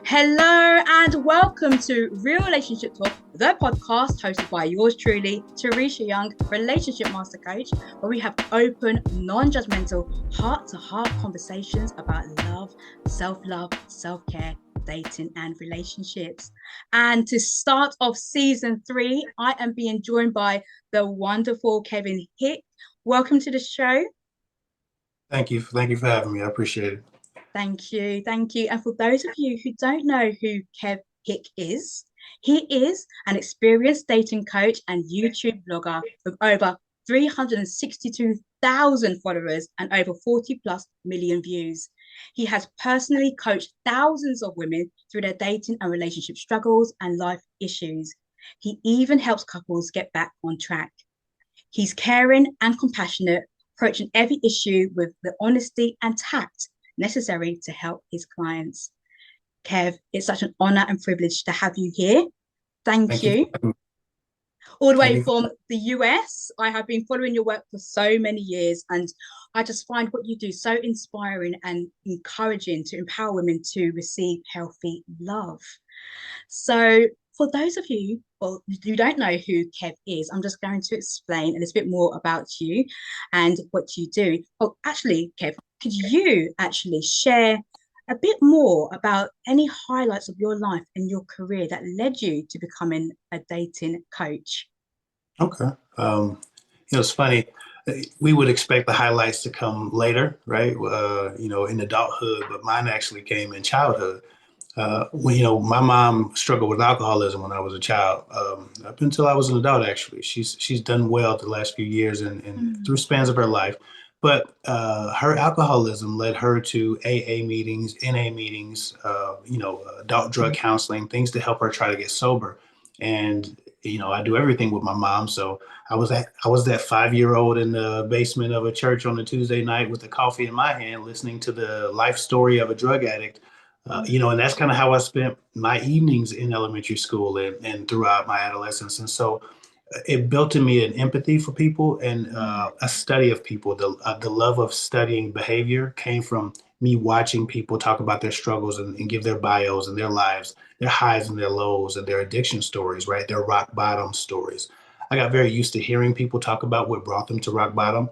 Hello and welcome to Real-Relationship Talk, the podcast hosted by yours truly, Teresha Young, relationship master coach, where we have open, non-judgmental, heart-to-heart conversations about love, self-love, self-care, dating and relationships. And to start off season 3, I am being joined by the wonderful Kevin Hick. Welcome to the show. Thank you. Thank you for having me. I appreciate it. Thank you. Thank you. And for those of you who don't know who Kev Hick is, he is an experienced dating coach and YouTube blogger with over 362,000 followers and over 40 plus million views. He has personally coached thousands of women through their dating and relationship struggles and life issues. He even helps couples get back on track. He's caring and compassionate, approaching every issue with the honesty and tact necessary to help his clients. Kev, it's such an honor and privilege to have you here. Thank Thank you. you. All the Thank way you. from the US, I have been following your work for so many years, and I just find what you do so inspiring and encouraging to empower women to receive healthy love. So, for those of you who don't know who Kev is, I'm just going to explain a little bit more about you and what you do. Oh, actually, Kev, could you actually share a bit more about any highlights of your life and your career that led you to becoming a dating coach? Okay. It's funny. We would expect the highlights to come later, right? In adulthood, but mine actually came in childhood. My mom struggled with alcoholism when I was a child, up until I was an adult, actually. She's done well the last few years and through Mm, spans of her life. But her alcoholism led her to AA meetings, NA meetings, adult drug counseling, things to help her try to get sober. And I do everything with my mom. So I was that 5-year-old in the basement of a church on a Tuesday night with a coffee in my hand, listening to the life story of a drug addict. And that's kind of how I spent my evenings in elementary school and throughout my adolescence. And so it built in me an empathy for people and mm, a study of people. The love of studying behavior came from me watching people talk about their struggles and give their bios and their lives, their highs and their lows and their addiction stories, right? Their rock bottom stories. I got very used to hearing people talk about what brought them to rock bottom.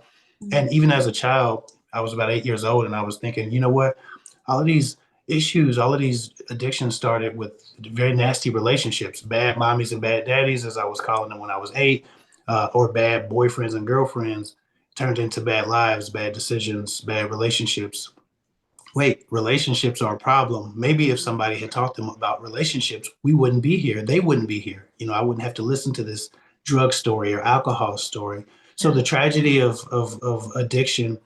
And mm, even as a child, I was about 8 years old and I was thinking, you know what? All of these issues, all of these addictions started with very nasty relationships, bad mommies and bad daddies, as I was calling them when I was 8, or bad boyfriends and girlfriends turned into bad lives, bad decisions, bad relationships. Wait, relationships are a problem. Maybe if somebody had taught them about relationships, we wouldn't be here. They wouldn't be here. I wouldn't have to listen to this drug story or alcohol story. So yeah. the tragedy of addiction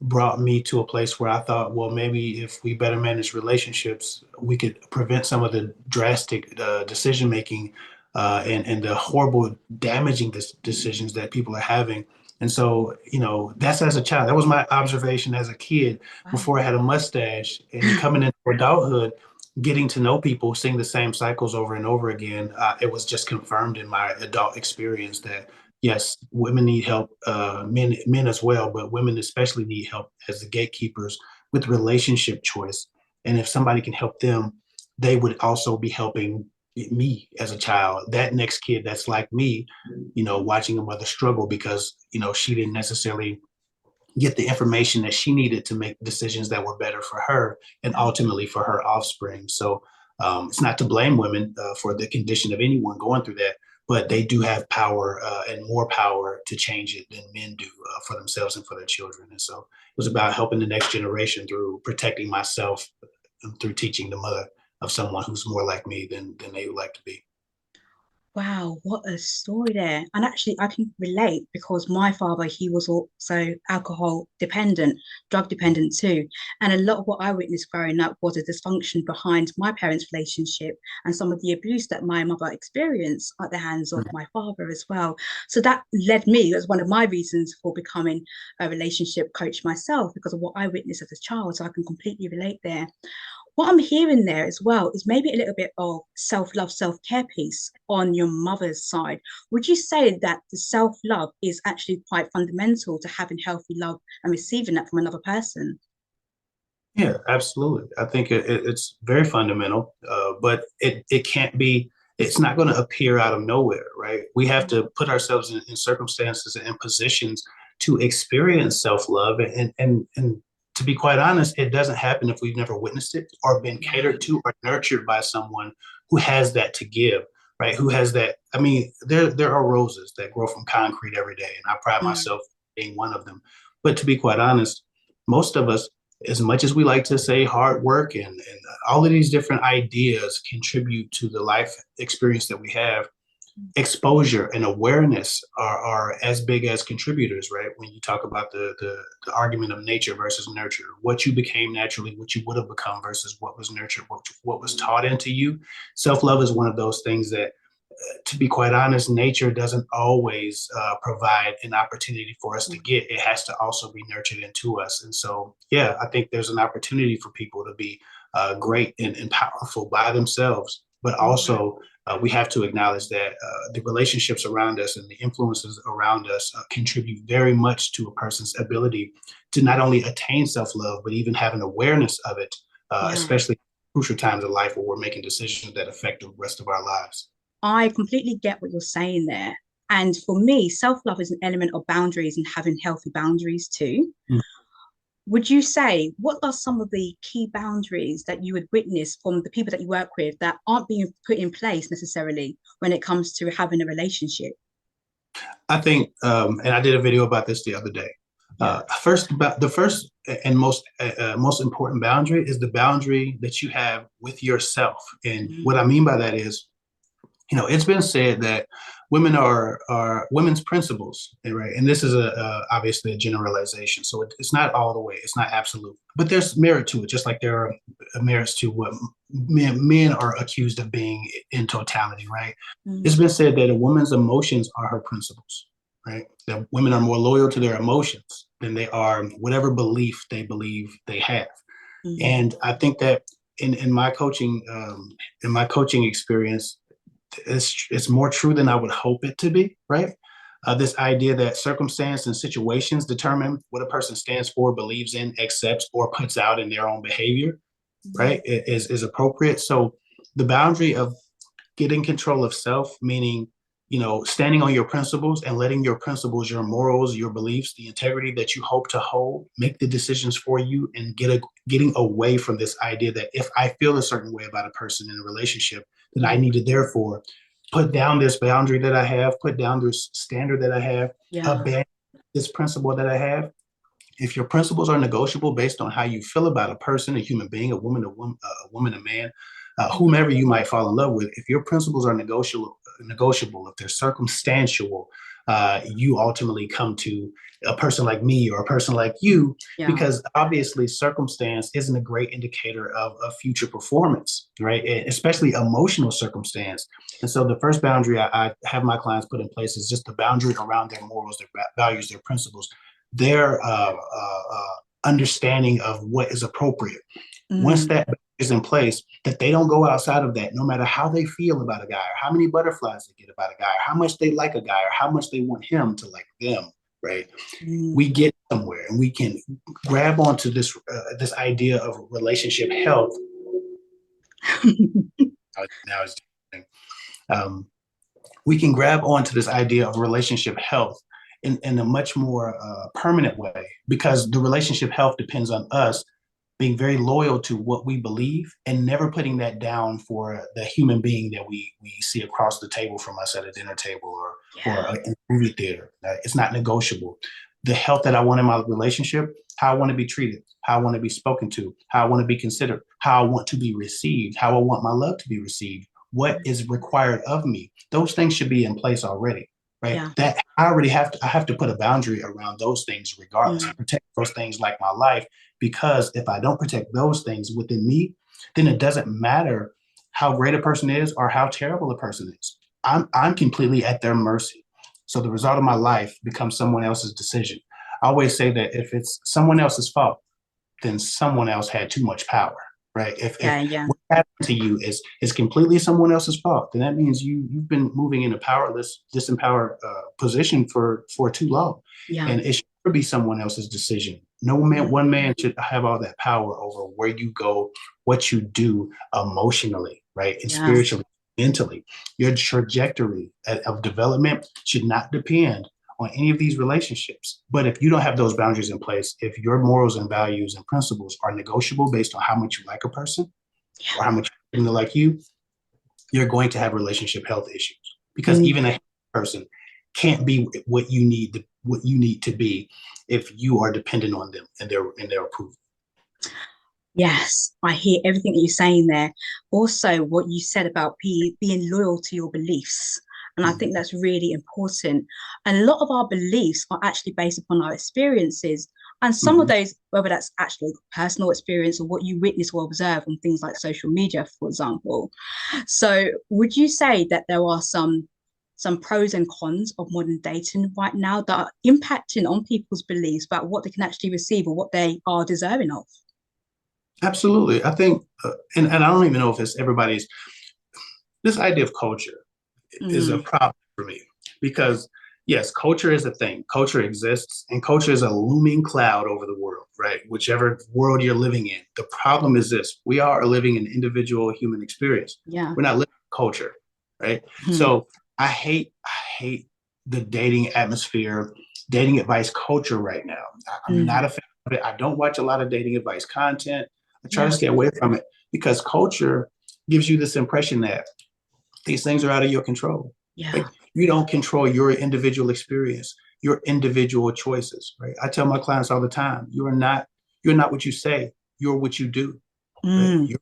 brought me to a place where I thought, well, maybe if we better manage relationships, we could prevent some of the drastic decision making and the horrible, damaging decisions that people are having. And so, that's as a child. That was my observation as a kid Wow. before I had a mustache and coming into adulthood, getting to know people, seeing the same cycles over and over again. It was just confirmed in my adult experience that yes, women need help, men as well, but women especially need help as the gatekeepers with relationship choice. And if somebody can help them, they would also be helping me as a child, that next kid that's like me, watching a mother struggle because, she didn't necessarily get the information that she needed to make decisions that were better for her and ultimately for her offspring. So it's not to blame women for the condition of anyone going through that, but they do have power and more power to change it than men do for themselves and for their children. And so it was about helping the next generation through protecting myself and through teaching the mother of someone who's more like me than they would like to be. Wow, what a story there. And actually, I can relate because my father, he was also alcohol dependent, drug dependent too. And a lot of what I witnessed growing up was a dysfunction behind my parents' relationship and some of the abuse that my mother experienced at the hands of my father as well. So that led me, as one of my reasons for becoming a relationship coach myself, because of what I witnessed as a child. So I can completely relate there. What I'm hearing there as well is maybe a little bit of self-love, self-care piece on your mother's side. Would you say that the self-love is actually quite fundamental to having healthy love and receiving that from another person? Yeah, absolutely. I think it's very fundamental, but it can't be. It's not going to appear out of nowhere, right? We have Mm, to put ourselves in circumstances and positions to experience self-love, and to be quite honest, it doesn't happen if we've never witnessed it or been catered right. to or nurtured by someone who has that to give, right? Who has that? I mean, there are roses that grow from concrete every day, and I pride Mm, myself being one of them. But to be quite honest, most of us, as much as we like to say hard work and all of these different ideas contribute to the life experience that we have, exposure and awareness are as big as contributors, right? When you talk about the argument of nature versus nurture, what you became naturally, what you would have become versus what was nurtured, what was taught into you. Self-love is one of those things that, to be quite honest, nature doesn't always provide an opportunity for us to mm, get. It has to also be nurtured into us. And so, yeah, I think there's an opportunity for people to be great and powerful by themselves, but mm. also we have to acknowledge that the relationships around us and the influences around us contribute very much to a person's ability to not only attain self-love, but even have an awareness of it, Yeah. especially crucial times in life where we're making decisions that affect the rest of our lives. I completely get what you're saying there. And for me, self love is an element of boundaries and having healthy boundaries too. Would you say what are some of the key boundaries that you would witness from the people that you work with that aren't being put in place necessarily when it comes to having a relationship? I think, and I did a video about this the other day. Yeah. The first and most important boundary is the boundary that you have with yourself. And what I Mm, mean by that is, it's been said that women's principles, right? And this is obviously a generalization, so it's not all the way, it's not absolute, but there's merit to it, just like there are merits to what men are accused of being in totality, right? It's mm, been said that a woman's emotions are her principles, right? That women are more loyal to their emotions than they are whatever belief they believe they have. mm, And I think that in my coaching experience, it's more true than I would hope it to be, right? This idea that circumstance and situations determine what a person stands for, believes in, accepts, or puts out in their own behavior, mm, right? Is appropriate. So the boundary of getting control of self, meaning, standing on your principles and letting your principles, your morals, your beliefs, the integrity that you hope to hold, make the decisions for you, and getting away from this idea that if I feel a certain way about a person in a relationship, then I mm. need to therefore put down this boundary that I have, put down this standard that I have, Yeah. abandon this principle that I have. If your principles are negotiable based on how you feel about a person, a human being, a man, Mm, whomever you might fall in love with, if your principles are negotiable, if they're circumstantial, you ultimately come to a person like me or a person like you, yeah. because obviously circumstance isn't a great indicator of future performance, right? Especially emotional circumstance. And so the first boundary I have my clients put in place is just the boundary around their morals, their values, their principles, their understanding of what is appropriate. Once Mm, that is in place, that they don't go outside of that, no matter how they feel about a guy, or how many butterflies they get about a guy, or how much they like a guy, or how much they want him to like them, right? We mm. get somewhere, and we can grab onto this idea of relationship health. Now it's um, we can grab onto this idea of relationship health in a much more permanent way, because the relationship health depends on us being very loyal to what we believe and never putting that down for the human being that we see across the table from us at a dinner table or Yeah. in a movie theater. It's not negotiable. The health that I want in my relationship, how I want to be treated, how I want to be spoken to, how I want to be considered, how I want to be received, how I want my love to be received, what Mm, is required of me. Those things should be in place already, right? yeah. That I already have to put a boundary around those things regardless. I Mm, protect those things like my life, because if I don't protect those things within me, then it doesn't matter how great a person is or how terrible a person is. I'm completely at their mercy. So the result of my life becomes someone else's decision. I always say that if it's someone else's fault, then someone else had too much power, right? If yeah. Yeah. what happened to you is completely someone else's fault, then that means you've been moving in a powerless, disempowered position for too long, Yeah. and it should never be someone else's decision. No man, one man should have all that power over where you go, what you do emotionally, right? And Yeah. spiritually, mentally. Your trajectory of development should not depend on any of these relationships. But if you don't have those boundaries in place, if your morals and values and principles are negotiable based on how much you like a person Yeah. or how much you like you, you're going to have relationship health issues because Mm. even a person can't be what you need to be if you are dependent on them and their approval. Yes, I hear everything that you're saying there. Also, what you said about being loyal to your beliefs. And I think Mhm. that's really important. And a lot of our beliefs are actually based upon our experiences. And some of Mhm. those, whether that's actually personal experience or what you witness or observe on things like social media, for example. So would you say that there are some pros and cons of modern dating right now that are impacting on people's beliefs about what they can actually receive or what they are deserving of? Absolutely. I think, and I don't even know if it's everybody's, this idea of culture is a Mm, problem for me because yes, culture is a thing. Culture exists, and culture is a looming cloud over the world, right? Whichever world you're living in. The problem is this: we are living an individual human experience. yeah. We're not living culture, right? Mm, So I hate the dating atmosphere, dating advice culture right now. I'm not mm, a fan of it. I don't watch a lot of dating advice content. I try to yeah. stay away from it because culture gives you this impression that these things are out of your control. Yeah. Right? You don't control your individual experience, your individual choices. Right? I tell my clients all the time, you're not what you say, you're what you do. Right? Mm,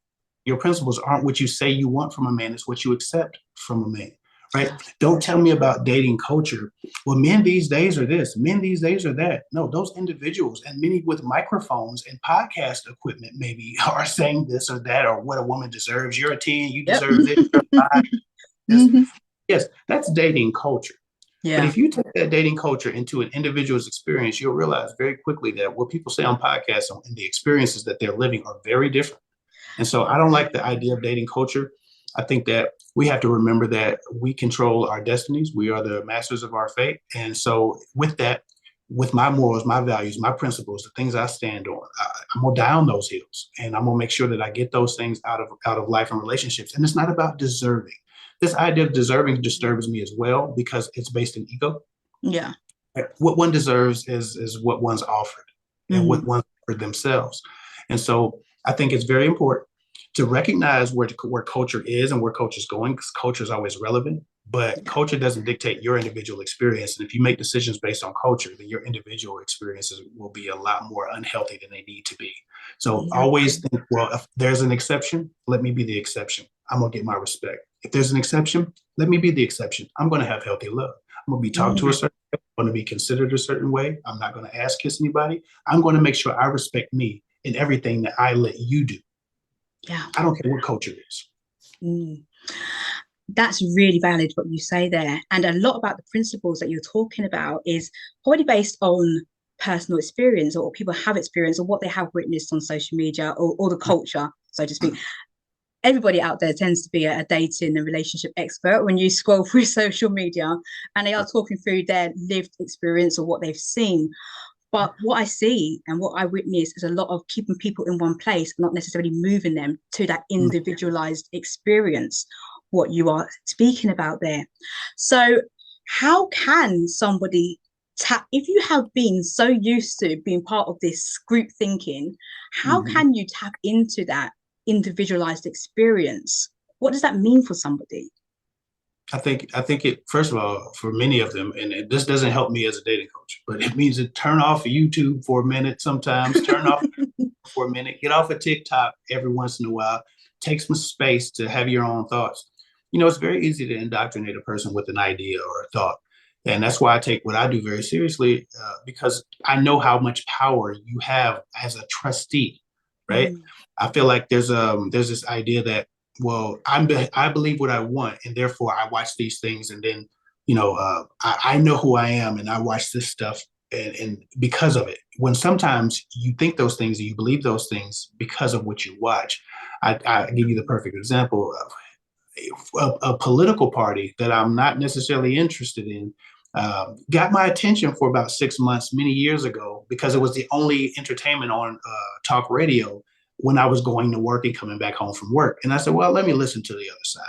Your principles aren't what you say you want from a man, it's what you accept from a man. Right? yeah. Don't tell me about dating culture. Well, men these days are this, men these days are that. No, those individuals and many with microphones and podcast equipment maybe are saying this or that or what a woman deserves. You're a 10, you Yep. deserve this, you're a 5. Yes, Mhm. yes, that's dating culture. But Yeah. if you take that dating culture into an individual's experience, you'll realize very quickly that what people say on podcasts and the experiences that they're living are very different. And so I don't like the idea of dating culture. I think that we have to remember that we control our destinies. We are the masters of our fate. And so with that, with my morals, my values, my principles, the things I stand on, I'm gonna die on those hills, and I'm gonna make sure that I get those things out of life and relationships. And it's not about deserving. This idea of deserving disturbs me as well because it's based in ego. Yeah. What one deserves is what one's offered and what Mm, one offered themselves. And so I think it's very important to recognize where culture is and where culture is going because culture is always relevant. But yeah. culture doesn't dictate your individual experience. And if you make decisions based on culture, then your individual experiences will be a lot more unhealthy than they need to be. So Yeah. always think, well, if there's an exception, let me be the exception. I'm going to get my respect. If there's an exception, let me be the exception. I'm going to have healthy love. I'm going to be talked to a Mm, certain way. I'm going to be considered a certain way. I'm not going to ass kiss anybody. I'm going to make sure I respect me in everything that I let you do. yeah. I don't care what culture is. Mm. That's really valid what you say there. And a lot about the principles that you're talking about is probably based on personal experience or what people have experienced or what they have witnessed on social media or the culture, so to speak. Everybody out there tends to be a dating and relationship expert when you scroll through social media and they are talking through their lived experience or what they've seen. But what I see and what I witness is a lot of keeping people in one place, not necessarily moving them to that individualized experience, what you are speaking about there. So, how can somebody tap, if you have been so used to being part of this group thinking, how Mm-hmm. can you tap into that individualized experience? What does that mean for somebody? I think it first of all for many of them, and this doesn't help me as a dating coach, but it means to turn off YouTube for a minute sometimes, turn off for a minute, get off of TikTok every once in a while, take some space to have your own thoughts. It's very easy to indoctrinate a person with an idea or a thought. And that's why I take what I do very seriously because I know how much power you have as a trustee, right? Mm, I feel like there's this idea that well I believe what I want and therefore I watch these things and then I know who I am and I watch this stuff and because of it when sometimes you think those things and you believe those things because of what you watch. I give you the perfect example of a political party that I'm not necessarily interested in got my attention for about 6 months many years ago because it was the only entertainment on talk radio when I was going to work and coming back home from work. And I said, well, let me listen to the other side.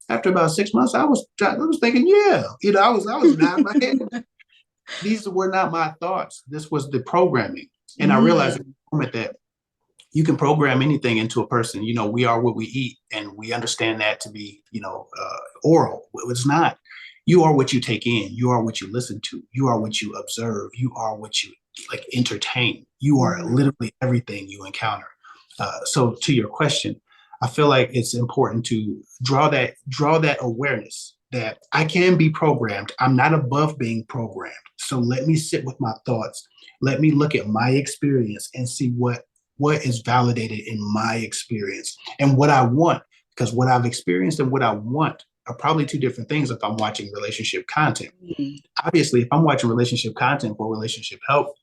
After about 6 months, I was thinking, yeah, I was nodding my head. These were not my thoughts. This was the programming. And I realized at the moment that you can program anything into a person. We are what we eat, and we understand that to be, oral. It's not. You are what you take in. You are what you listen to. You are what you observe. You are what you entertain. You are literally everything you encounter. So to your question, I feel like it's important to draw that awareness that I can be programmed. I'm not above being programmed. So let me sit with my thoughts. Let me look at my experience and see what is validated in my experience and what I want. Because what I've experienced and what I want are probably two different things if I'm watching relationship content. Obviously, if I'm watching relationship content for relationship help,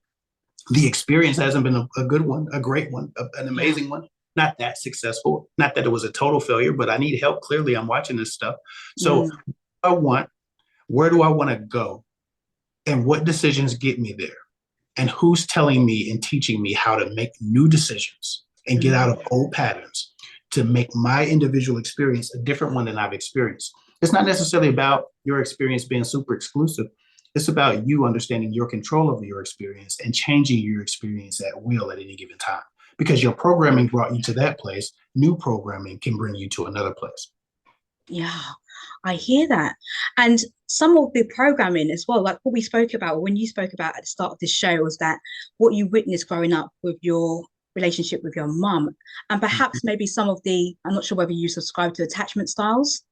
the experience hasn't been a good one, a great one, an amazing one, not that successful. Not that it was a total failure, but I need help. Clearly, I'm watching this stuff. So I want, where do I want to go? And what decisions get me there? And who's telling me and teaching me how to make new decisions and get out of old patterns to make my individual experience a different one than I've experienced. It's not necessarily about your experience being super exclusive. It's about you understanding your control over your experience and changing your experience at will at any given time. Because your programming brought you to that place, new programming can bring you to another place. Yeah, I hear that. And some of the programming as well, like what we spoke about, when you spoke about at the start of this show, was that what you witnessed growing up with your relationship with your mum, and perhaps maybe some of the, I'm not sure whether you subscribe to attachment styles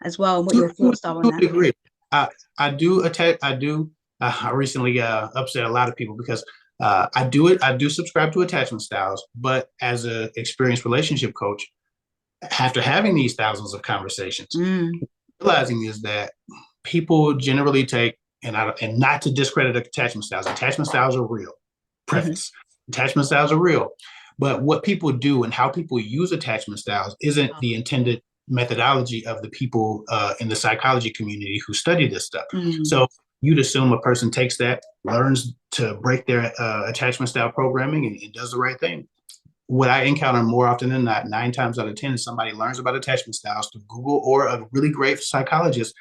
as well, and what your thoughts are on that. Agree. I do attack. I recently upset a lot of people because I do subscribe to attachment styles, but as an experienced relationship coach, after having these thousands of conversations, realizing is that people generally take, and not to discredit attachment styles. Attachment styles are real. Preface. Attachment styles are real. But what people do and how people use attachment styles isn't the intended methodology of the people in the psychology community who study this stuff. So you'd assume a person takes that, learns to break their attachment style programming and does the right thing. What I encounter more often than not, 9 times out of 10, is somebody learns about attachment styles through Google, or a really great psychologist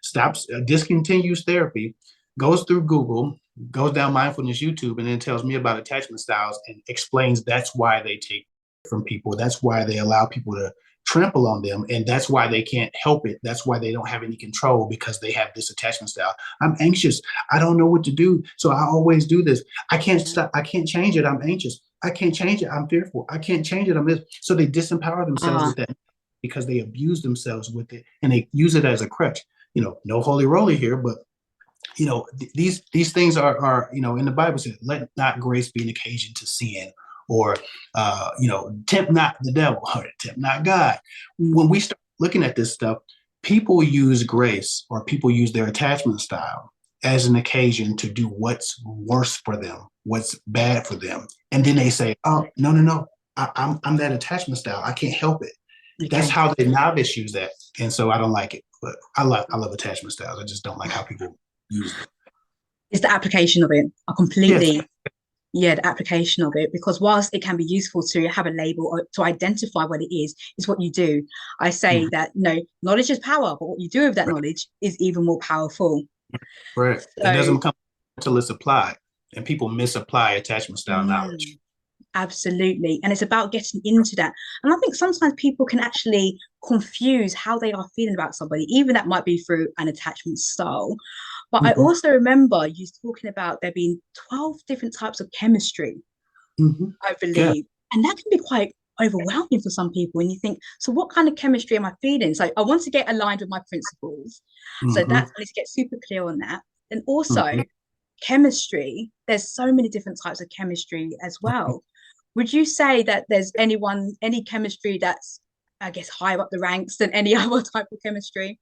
stops, discontinues therapy, goes through Google, goes down mindfulness YouTube, and then tells me about attachment styles and explains that's why they take from people. That's why they allow people to trample on them. And that's why they can't help it. That's why they don't have any control, because they have this attachment style. I'm anxious. I don't know what to do. So I always do this. I can't stop. I can't change it. I'm anxious. I can't change it. I'm fearful. I can't change it. I'm this. So they disempower themselves with that because they abuse themselves with it and they use it as a crutch. No holy roly here, but these things are in the Bible says, let not grace be an occasion to sin, or tempt not the devil, or tempt not God. When we start looking at this stuff, people use grace, or people use their attachment style as an occasion to do what's worse for them, what's bad for them. And then they say, oh, no, I'm that attachment style. I can't help it. Okay. That's how the novice use that. And so I don't like it, but I love attachment styles. I just don't like how people use them. It's the application of it. I completely, the application of it, because whilst it can be useful to have a label or to identify what it is what you do. I say that, knowledge is power, but what you do with that knowledge is even more powerful. Right. So, it doesn't come until it's applied, and people misapply attachment style knowledge. Absolutely. And it's about getting into that. And I think sometimes people can actually confuse how they are feeling about somebody, even that might be through an attachment style. But I also remember you talking about there being 12 different types of chemistry, I believe. Yeah. And that can be quite overwhelming for some people. And you think, so what kind of chemistry am I feeling? So I want to get aligned with my principles. So that's, I need to get super clear on that. And also chemistry, there's so many different types of chemistry as well. Would you say that there's any chemistry that's, I guess, higher up the ranks than any other type of chemistry?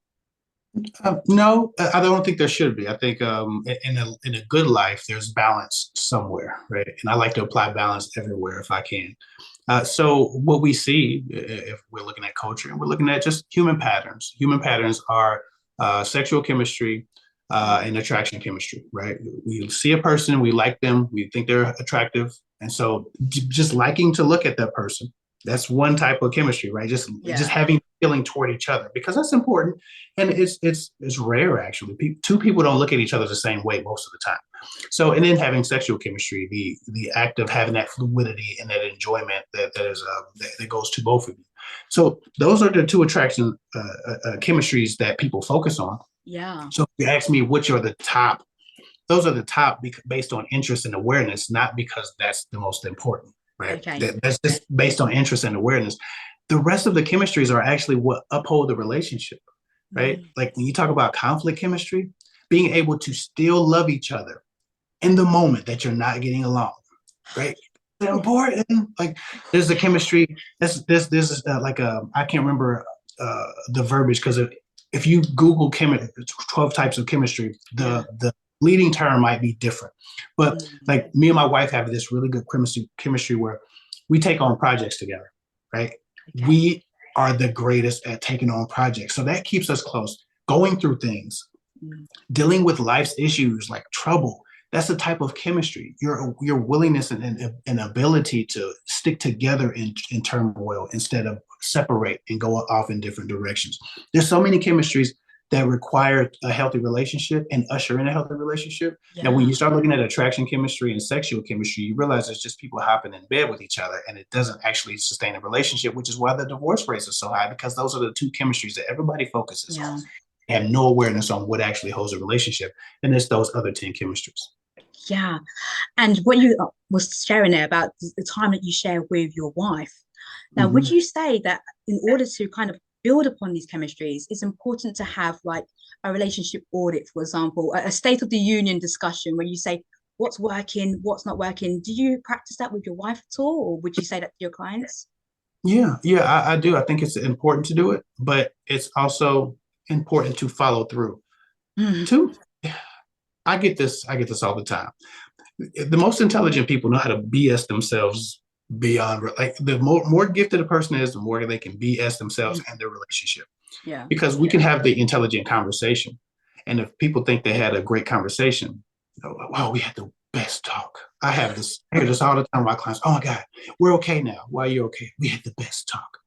No, I don't think there should be. I think in a good life, there's balance somewhere, right? And I like to apply balance everywhere if I can. So what we see, if we're looking at culture and we're looking at just human patterns are sexual chemistry, and attraction chemistry, right? We see a person, we like them, we think they're attractive. And so just liking to look at that person, that's one type of chemistry, right? Just Yeah. having feeling toward each other, because that's important. And it's rare actually. Two people don't look at each other the same way most of the time. So, and then having sexual chemistry, the act of having that fluidity and that enjoyment that goes to both of you. So those are the two attraction chemistries that people focus on. Yeah. So if you ask me which are the top, those are the top based on interest and awareness, not because that's the most important, right? Okay. That's just based on interest and awareness. The rest of the chemistries are actually what uphold the relationship, right? Mm. Like when you talk about conflict chemistry, being able to still love each other in the moment that you're not getting along, right? It's important. Like there's a chemistry. This is like I can't remember the verbiage, because if you Google 12 types of chemistry, Yeah. the leading term might be different. But Mm. like me and my wife have this really good chemistry where we take on projects together, right? Okay. We are the greatest at taking on projects. So that keeps us close, going through things, Mm. dealing with life's issues like trouble. That's the type of chemistry, your willingness and ability to stick together in turmoil instead of separate and go off in different directions. There's so many chemistries that require a healthy relationship and usher in a healthy relationship. Now, when Yeah. you start looking at attraction chemistry and sexual chemistry, you realize it's just people hopping in bed with each other, and it doesn't actually sustain a relationship, which is why the divorce rates are so high, because those are the two chemistries that everybody focuses on. Yeah. Have no awareness on what actually holds a relationship, and it's those other 10 chemistries. Yeah. And what you was sharing there about the time that you share with your wife. Now, would Mm-hmm. you say that in order to kind of build upon these chemistries, it's important to have like a relationship audit, for example, a state of the union discussion where you say what's working, what's not working? Do you practice that with your wife at all, or would you say that to your clients? Yeah, I do. I think it's important to do it, but it's also important to follow through. Mm. Two, I get this all the time. The most intelligent people know how to BS themselves beyond, like the more gifted a person is, the more they can BS themselves and their relationship. Yeah. Because we can have the intelligent conversation. And if people think they had a great conversation, wow, we had the best talk. I hear this all the time with my clients. Oh my God, we're okay now. Why are you okay? We had the best talk.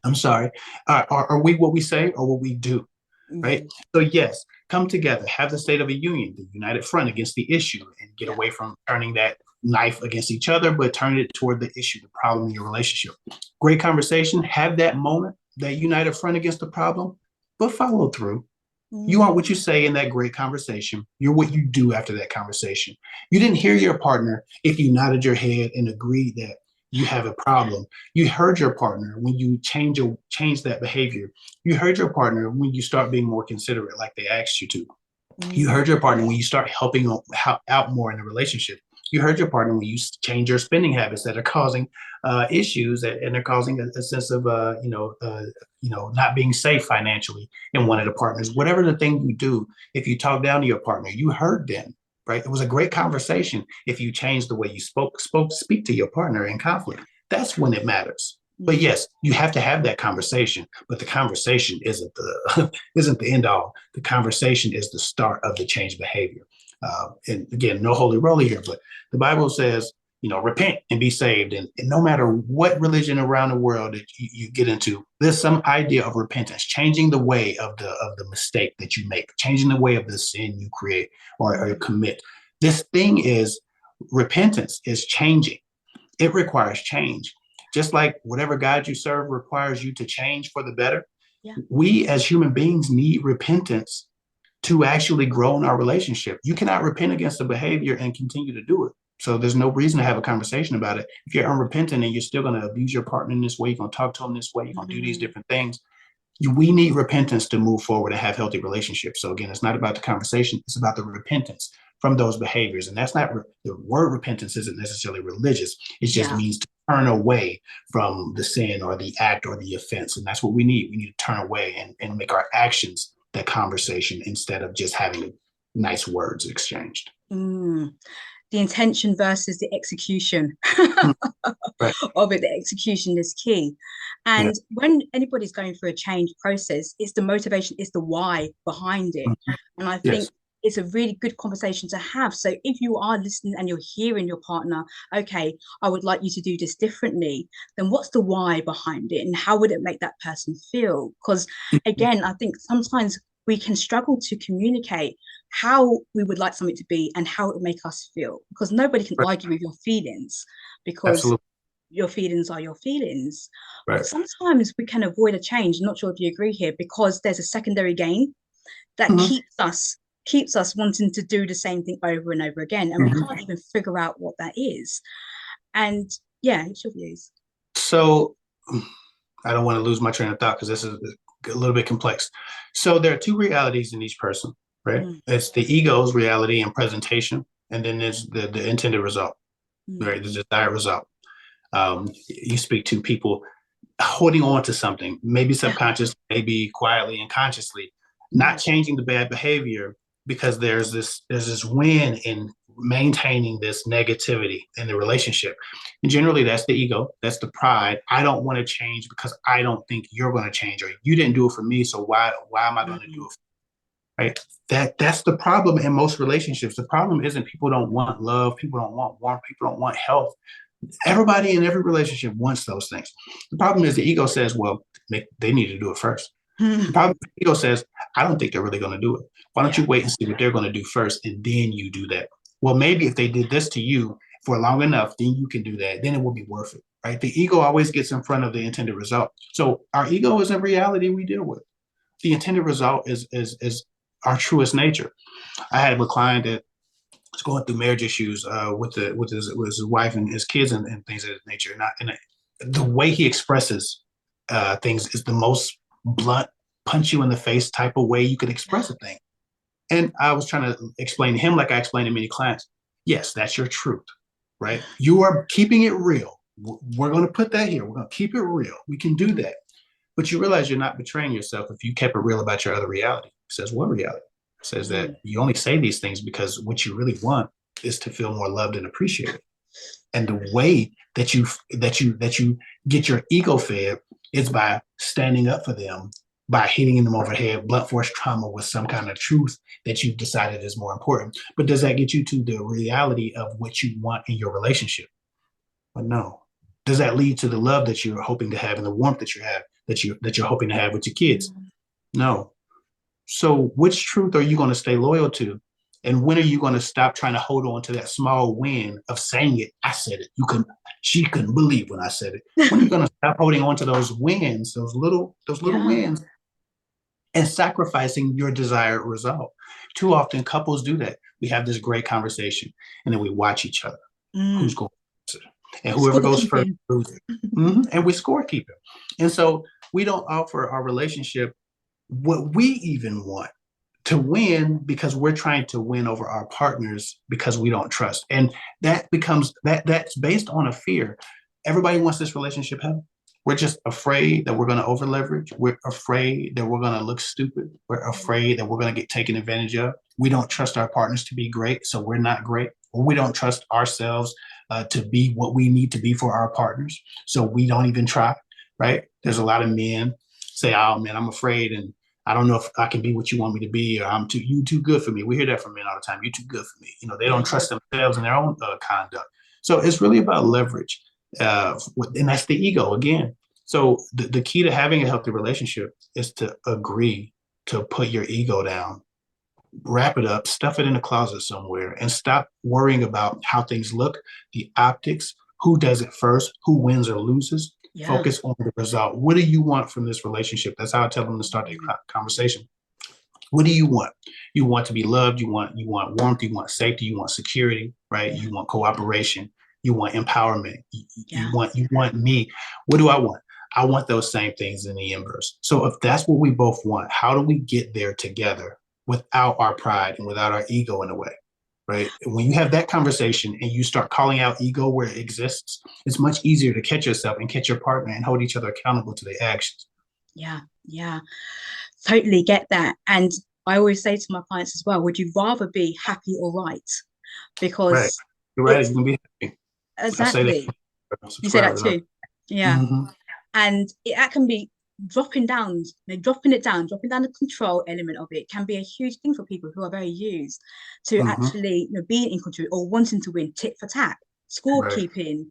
I'm sorry. Are we what we say or what we do? Right? Mm. So yes, come together, have the state of a union, the united front against the issue, and get Yeah. away from turning that knife against each other, but turn it toward the issue, the problem in your relationship. Great conversation, have that moment, that united front against the problem, but follow through. You aren't Mm. what you say in that great conversation. You're what you do after that conversation. You didn't hear your partner if you nodded your head and agreed that you have a problem. You heard your partner when you change that behavior. You heard your partner when you start being more considerate, like they asked you to. You Mm. heard your partner when you start helping out more in the relationship. You heard your partner when you change your spending habits that are causing issues, and they're causing a sense of not being safe financially in one of the partners. Whatever the thing you do, if you talk down to your partner, you heard them. Right? It was a great conversation. If you change the way you speak to your partner in conflict, that's when it matters. But Mm. yes, you have to have that conversation. But the conversation isn't the isn't the end all. The conversation is the start of the change behavior. And again, no holy roly here, but the Bible says, repent and be saved. And no matter what religion around the world that you get into, there's some idea of repentance, changing the way of the mistake that you make, changing the way of the sin you create or Mm. commit. This thing is repentance is changing. It requires change. Just like whatever God you serve requires you to change for the better, Yeah. we as human beings need repentance to actually grow in our relationship. You cannot repent against a behavior and continue to do it. So there's no reason to have a conversation about it. If you're unrepentant and you're still going to abuse your partner in this way, you're going to talk to them this way, you're going to do these Mm. different things. We need repentance to move forward and have healthy relationships. So again, it's not about the conversation, it's about the repentance from those behaviors. And that's not the word repentance isn't necessarily religious. It just Yeah. means to turn away from the sin or the act or the offense. And that's what we need. We need to turn away and make our actions that conversation instead of just having nice words exchanged. Mm. The intention versus the execution Right. of it. The execution is key. Yeah. And when anybody's going through a change process, it's the motivation, it's the why behind it. Mhm. And I think Yes. it's a really good conversation to have. So if you are listening and you're hearing your partner, okay, I would like you to do this differently, then what's the why behind it and how would it make that person feel? Because again, I think sometimes we can struggle to communicate how we would like something to be and how it would make us feel, because nobody can Right. argue with your feelings, because Absolutely. your feelings are your feelings. But Right. sometimes we can avoid a change. I'm not sure if you agree here, because there's a secondary gain that Mhm. keeps us wanting to do the same thing over and over again, and we Mhm. can't even figure out what that is. And yeah, it's your views. So I don't want to lose my train of thought because this is a little bit complex. So there are two realities in each person, right? Mm, It's the ego's reality and presentation, and then there's the intended result, mm, right? The desired result. You speak to people holding on to something, maybe yeah. subconscious, maybe quietly and consciously, not Mm, changing the bad behavior because there's this win in maintaining this negativity in the relationship. And generally that's the ego, that's the pride. I don't want to change because I don't think you're going to change, or you didn't do it for me, so why am I going to do mm, it? Right? That's the problem in most relationships. The problem isn't people don't want love, people don't want warmth, people don't want health. Everybody in every relationship wants those things. The problem is the ego says, well, they need to do it first. The mm. problem is the ego says, I don't think they're really going to do it. Why don't Yeah. you wait and see what they're going to do first, and then you do that? Well, maybe if they did this to you for long enough, then you can do that. Then it will be worth it, right? The ego always gets in front of the intended result. So our ego is a reality we deal with. The intended result is our truest nature. I had a client that was going through marriage issues with his wife and his kids and things of that nature. The way he expresses things is the most blunt, punch you in the face type of way you could express a thing. And I was trying to explain to him, like I explained to many clients, yes, that's your truth, right? You are keeping it real. We're going to put that here. We're going to keep it real. We can do Mm, that. But you realize you're not betraying yourself if you kept it real about your other reality. It says, what reality? It says that mm, you only say these things because what you really want is to feel more loved and appreciated. And the way that you get your ego fed is by standing up for them, by hitting them over the head, blunt force trauma with some kind of truth that you've decided is more important. But does that get you to the reality of what you want in your relationship? But no. Does that lead to the love that you're hoping to have and the warmth that you have that you're hoping to have with your kids? mm. No. So which truth are you going to stay loyal to? And when are you going to stop trying to hold on to that small win of saying it? I said it. She couldn't believe when I said it. When are you going to stop holding on to those wins, those little Yeah. wins, and sacrificing your desired result? Too often couples do that. We have this great conversation and then we watch each other. Who's Mm. going to, and whoever goes first Scorekeeping. loses. And we score keeping. And so we don't offer our relationship what we even want to win because we're trying to win over our partners because we don't trust. And that's based on a fear. Everybody wants this relationship help. We're just afraid that we're going to over leverage. We're afraid that we're going to look stupid. We're afraid that we're going to get taken advantage of. We don't trust our partners to be great, so we're not great. Or we don't trust ourselves to be what we need to be for our partners, so we don't even try. Right? There's a lot of men say, "Oh man, I'm afraid," and I don't know if I can be what you want me to be, or you too good for me. We hear that from men all the time. You're too good for me. They don't Yeah. trust themselves and their own conduct. So it's really about leverage, and that's the ego again. So the key to having a healthy relationship is to agree to put your ego down, wrap it up, stuff it in a closet somewhere, and stop worrying about how things look, the optics, who does it first, who wins or loses. Yeah. Focus on the result. What do you want from this relationship? That's how I tell them to start Mm, the conversation. What do you want? You want to be loved. You want warmth. You want safety. You want security, right? yeah. You want cooperation. You want empowerment. You Yeah. want me. What do I want? I want those same things in the inverse. So if that's what we both want, how do we get there together without our pride and without our ego in the way? Right. When you have that conversation and you start calling out ego where it exists, it's much easier to catch yourself and catch your partner and hold each other accountable to their actions. Yeah. Yeah. Totally get that. And I always say to my clients as well, would you rather be happy or right? Right. Because You're right. it's You can be happy. I say that exactly, to you say that subscribers. too. Yeah. Mm-hmm. And that can be dropping it down, dropping down the control element of it can be a huge thing for people who are very used to Hmm. actually, being in control or wanting to win, tit for tat, Right. scorekeeping,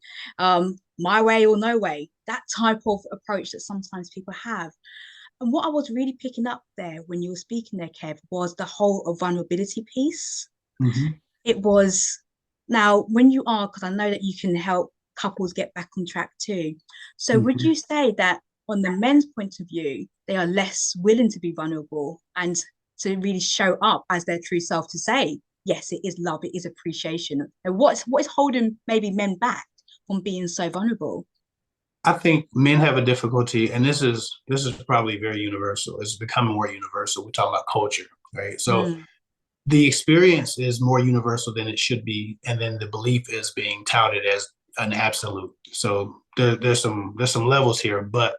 my way or no way, that type of approach that sometimes people have. And what I was really picking up there when you were speaking there, Kev, was the whole of vulnerability piece. Hmm. It was now when you are, because I know that you can help couples get back on track too. So would Hmm. you say that on the men's point of view, they are less willing to be vulnerable and to really show up as their true self to say, yes, it is love, it is appreciation. And what is holding maybe men back from being so vulnerable? I think men have a difficulty, and this is probably very universal. It's becoming more universal. We're talking about culture, right? So Mm, the experience is more universal than it should be, and then the belief is being touted as an absolute. So there's some levels here, but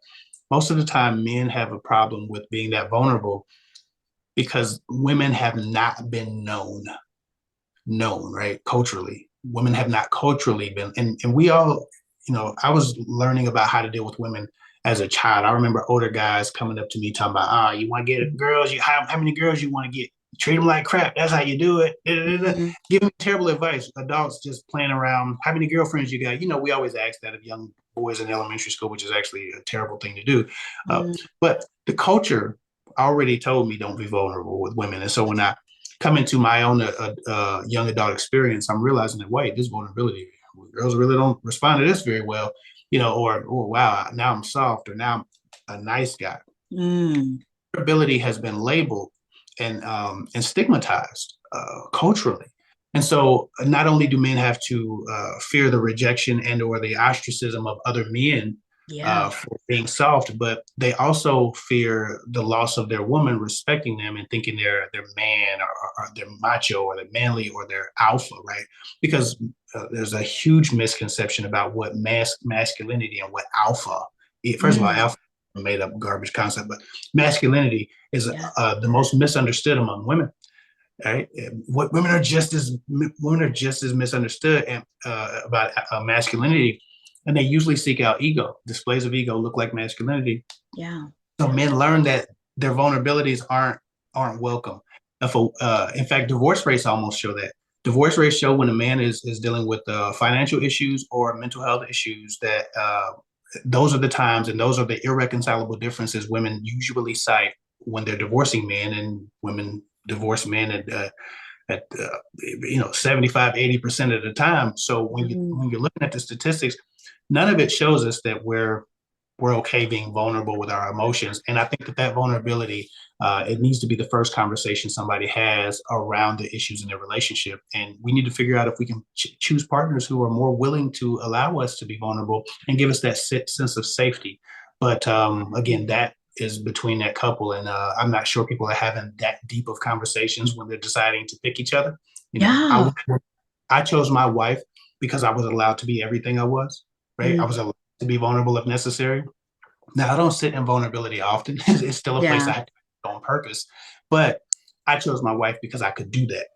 most of the time, men have a problem with being that vulnerable because women have not been known, right? Culturally. Women have not culturally been, and we all, I was learning about how to deal with women as a child. I remember older guys coming up to me talking about, you want to get girls, how many girls you want to get? Treat them like crap. That's how you do it. Da, da, da, da. mm, Give them terrible advice. Adults just playing around. How many girlfriends you got? We always ask that of young boys in elementary school, which is actually a terrible thing to do. mm, But the culture already told me don't be vulnerable with women. And so when I come into my own young adult experience, I'm realizing that, wait, this vulnerability, girls really don't respond to this very well, or, oh, wow, now I'm soft, or now I'm a nice guy. mm. Ability has been labeled and stigmatized culturally. And so not only do men have to fear the rejection and or the ostracism of other men Yeah. for being soft, but they also fear the loss of their woman respecting them and thinking they're man or they're macho or they're manly or they're alpha, right? Because there's a huge misconception about what masculinity and what alpha. First of all, Mm, alpha made up garbage concept, but masculinity is yeah. the most misunderstood among women. Right? What women are just as misunderstood about masculinity, and they usually seek out ego. Displays of ego look like masculinity. Yeah. So men learn that their vulnerabilities aren't welcome. In fact, divorce rates almost show that. Divorce rates show when a man is dealing with financial issues or mental health issues that those are the times and those are the irreconcilable differences women usually cite when they're divorcing men, and women divorce men at 75, 80% of the time. So Mm, when you're looking at the statistics, none of it shows us that we're okay being vulnerable with our emotions. And I think that vulnerability, it needs to be the first conversation somebody has around the issues in their relationship. And we need to figure out if we can choose partners who are more willing to allow us to be vulnerable and give us that sense of safety. But again, mm. that is between that couple. And I'm not sure people are having that deep of conversations when they're deciding to pick each other. You know, Yeah. I chose my wife because I was allowed to be everything I was, right? I Mm, was allowed to be vulnerable if necessary. Now, I don't sit in vulnerability often. It's still a place yeah. I have to go on purpose. But I chose my wife because I could do that.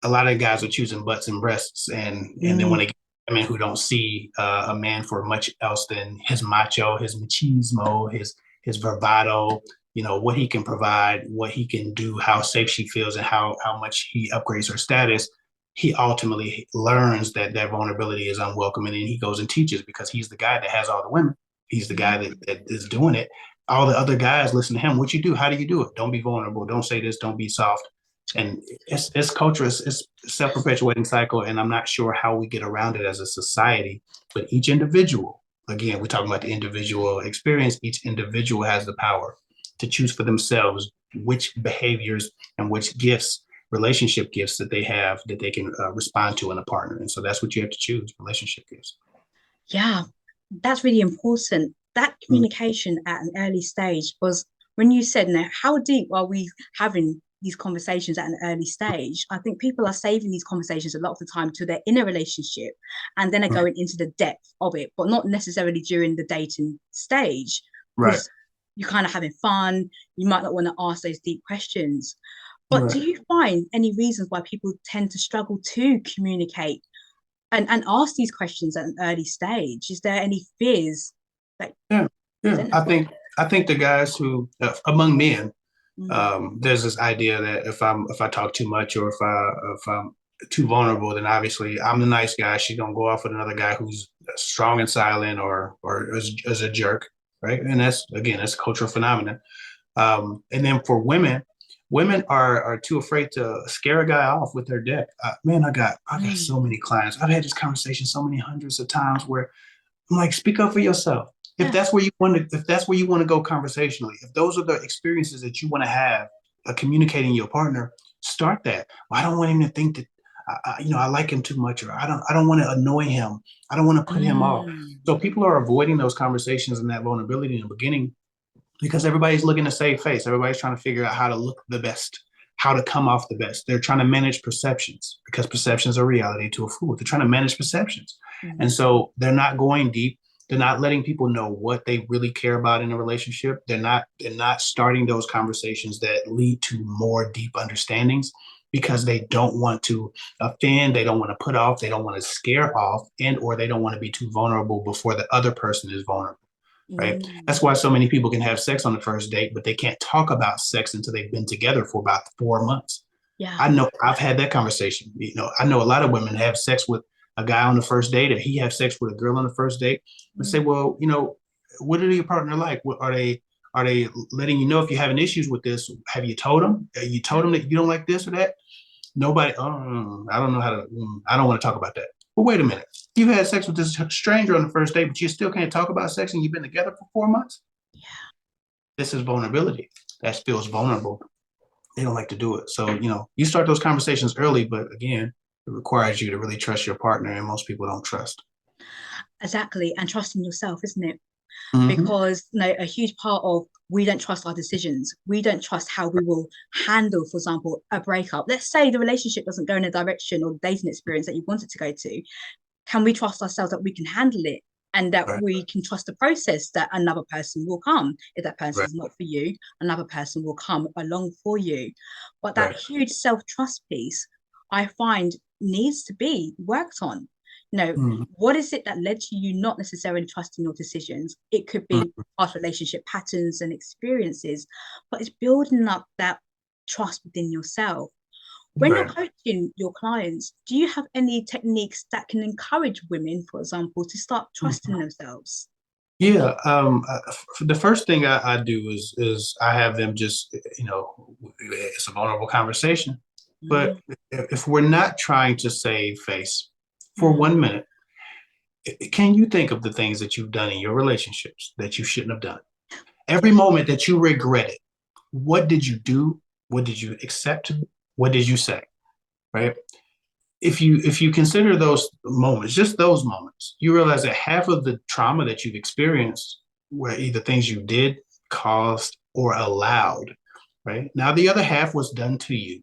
A lot of guys are choosing butts and breasts, and then when they Mm, get women who don't see a man for much else than his macho, his machismo, his bravado, what he can provide, what he can do, how safe she feels, and how much he upgrades her status. He ultimately learns that that vulnerability is unwelcome, and then he goes and teaches because he's the guy that has all the women. He's the guy mm. that is doing it. All the other guys listen to him. What you do? How do you do it? Don't be vulnerable. Don't say this. Don't be soft. And it's culture. It's self-perpetuating cycle, and I'm not sure how we get around it as a society. But each individual, again, we're talking about the individual experience. Each individual has the power to choose for themselves which behaviors and which gifts, relationship gifts that they have that they can respond to in a partner. And so that's what you have to choose: relationship gifts. Yeah, that's really important. That Mm. communication at an early stage was when you said, now, how deep are we having these conversations at an early stage? I think people are saving these conversations a lot of the time to their inner relationship and then are Right. going into the depth of it, but not necessarily during the dating stage Right. because you're kind of having fun. You might not want to ask those deep questions. But do Right. you find any reasons why people tend to struggle to communicate and ask these questions at an early stage? Is there any fears that Yeah. Yeah. present I think themselves? I think the guys who, among men, Mm, there's this idea that if I talk too much or if I'm too vulnerable, then obviously I'm the nice guy. She's gonna go off with another guy who's strong and silent or as a jerk, right? And that's again, that's a cultural phenomenon. And then for women, women are too afraid to scare a guy off with their debt. Man, I got mm, so many clients. I've had this conversation so many hundreds of times where I'm like, speak up for yourself. yeah. If that's where you want to go conversationally, if those are the experiences that you want to have, communicating your partner, start that. Well, I don't want him to think that, I like him too much, or I don't want to annoy him. I don't want to put him off. Mm, So people are avoiding those conversations and that vulnerability in the beginning because everybody's looking to save face. Everybody's trying to figure out how to look the best, how to come off the best. They're trying to manage perceptions because perceptions are reality to a fool. They're trying to manage perceptions. And mm, so they're not going deep. They're not letting people know what they really care about in a relationship. They're not starting those conversations that lead to more deep understandings because they don't want to offend, they don't want to put off, they don't want to scare off, and or they don't want to be too vulnerable before the other person is vulnerable, right? mm. That's why so many people can have sex on the first date, but they can't talk about sex until they've been together for about 4 months. Yeah. I know I've had that conversation. I know a lot of women have sex with a guy on the first date, or he have sex with a girl on the first date, and say, Mm, well, what are your partner like? What, are they letting you know if you're having issues with this? Have you told them? You told yeah. them that you don't like this or that? Nobody. I don't know how to. I don't want to talk about that. But wait a minute. You had sex with this stranger on the first date, but you still can't talk about sex, and you've been together for 4 months. This is vulnerability. That feels vulnerable. They don't like to do it. So, you start those conversations early, but again, it requires you to really trust your partner, and most people don't trust. Exactly. And trusting yourself, isn't it? Mm-hmm. Because a huge part of we don't trust our decisions. We don't trust how we will handle, for example, a breakup. Let's say the relationship doesn't go in a direction or dating experience that you want it to go to. Can we trust ourselves that we can handle it and that Right. we can trust the process that another person will come? If that person Right. is not for you, another person will come along for you. But that Right. huge self-trust piece, I find, needs to be worked on. Mm-hmm. What is it that led to you not necessarily trusting your decisions? It could be past relationship patterns and experiences, but it's building up that trust within yourself. When you're Right. coaching your clients, do you have any techniques that can encourage women, for example, to start trusting Mm-hmm. themselves? Yeah. The first thing I do is I have them just, it's a vulnerable conversation. But Mm, if we're not trying to save face for mm, 1 minute, can you think of the things that you've done in your relationships that you shouldn't have done? Every moment that you regret it, what did you do? What did you accept? What did you say? Right? If you consider those moments, just those moments, you realize that half of the trauma that you've experienced were either things you did, caused, or allowed. Right? Now the other half was done to you.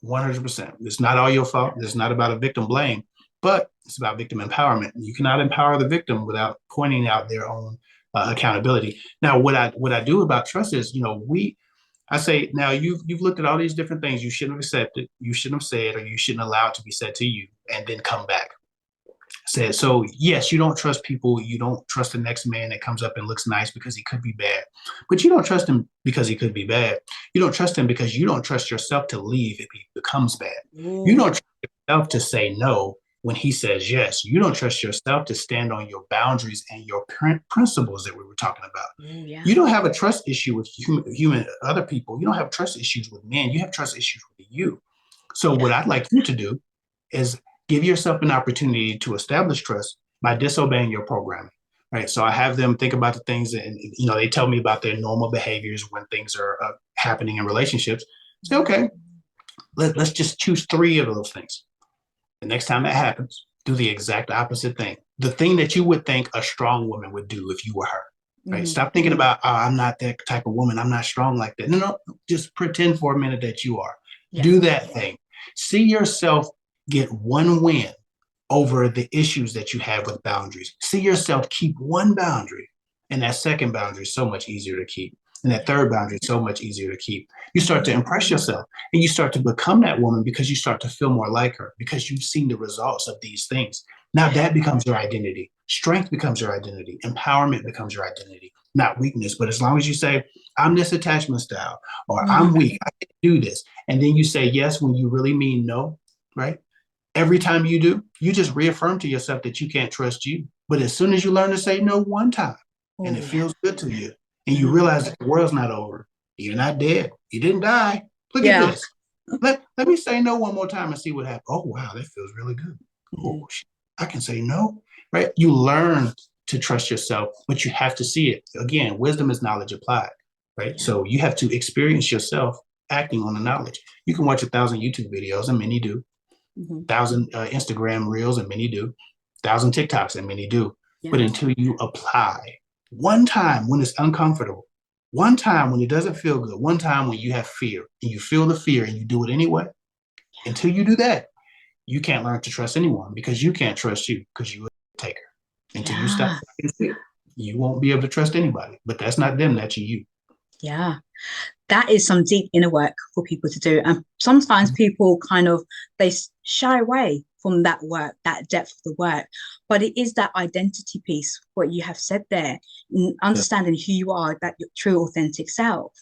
100%. It's not all your fault. It's not about a victim blame, but it's about victim empowerment. You cannot empower the victim without pointing out their own accountability. Now, what I do about trust is, I say now you've looked at all these different things you shouldn't have accepted, you shouldn't have said, or you shouldn't allow to be said to you, and then come back. Said so. Yes, you don't trust people. You don't trust the next man that comes up and looks nice because he could be bad, but you don't trust him because he could be bad. You don't trust him because you don't trust yourself to leave if he becomes bad. You don't ooh, trust yourself to say no when he says yes. You don't trust yourself to stand on your boundaries and your principles that we were talking about. ooh, yeah, You don't have a trust issue with human other people. You don't have trust issues with men. You have trust issues with you. So yeah, what I'd like you to do is give yourself an opportunity to establish trust by disobeying your programming. Right. So I have them think about the things and they tell me about their normal behaviors when things are happening in relationships. Say, mm, okay, let's just choose three of those things. The next time that happens, do the exact opposite thing. The thing that you would think a strong woman would do if you were her. Right. mm, Stop thinking about, oh, I'm not that type of woman. I'm not strong like that. No, just pretend for a minute that you are. yeah, Do that thing. See yourself get one win over the issues that you have with boundaries. See yourself keep one boundary, and that second boundary is so much easier to keep. And that yeah, third boundary is so much easier to keep. You start to mm, impress yourself and you start to become that woman because you start to feel more like her because you've seen the results of these things. Now yeah, that becomes your identity. Strength becomes your identity. Empowerment becomes your identity. not weakness, but as long as you say, I'm this attachment style, or I'm Mhm. weak, I can do this. And then you say yes when you really mean no, right? Every time you do, you just reaffirm to yourself that you can't trust you. But as soon as you learn to say no one time and Oh it yeah. feels good to you, and you Mm. realize that the world's not over, you're not dead, you didn't die. Look at Yeah. this. Let me say no one more time and see what happens. Oh, wow, that feels really good. Oh, Mhm. I can say no, right? You learn to trust yourself, but you have to see it. Again, wisdom is knowledge applied, right? Yeah. So you have to experience yourself acting on the knowledge. You can watch 1,000 YouTube videos, and many do, Mhm. 1,000 Instagram reels, and many do, 1,000 TikToks, and many do. But Yeah. until you apply one time when it's uncomfortable, one time when it doesn't feel good, one time when you have fear and you feel the fear and you do it anyway, until you do that, you can't learn to trust anyone because you can't trust you because you a taker. Until you stop, Yeah. you won't be able to trust anybody. But that's not them, that's you. Yeah. That is some deep inner work for people to do. And sometimes people kind of they shy away from that work, that depth of the work. But it is that identity piece, what you have said there, Yeah. understanding who you are, that your true authentic self.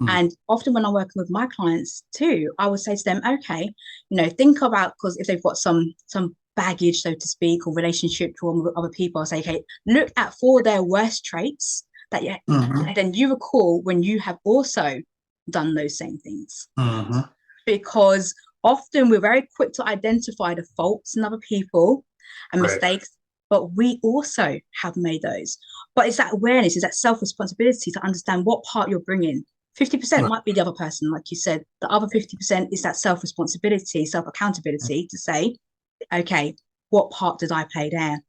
Mm-hmm. And often when I'm working with my clients too, I would say to them, okay, think about, because if they've got some baggage, so to speak, or relationship trauma with other people, I'll say, okay, look at for their worst traits that you Mm-hmm. then you recall when you have also done those same things. Mm-hmm. Because often we're very quick to identify the faults in other people and Right. mistakes, but we also have made those. But it's that awareness, it's that self-responsibility to understand what part you're bringing. 50% Right. might be the other person, like you said. The other 50% is that self-responsibility, self-accountability to say, okay, what part did I play there?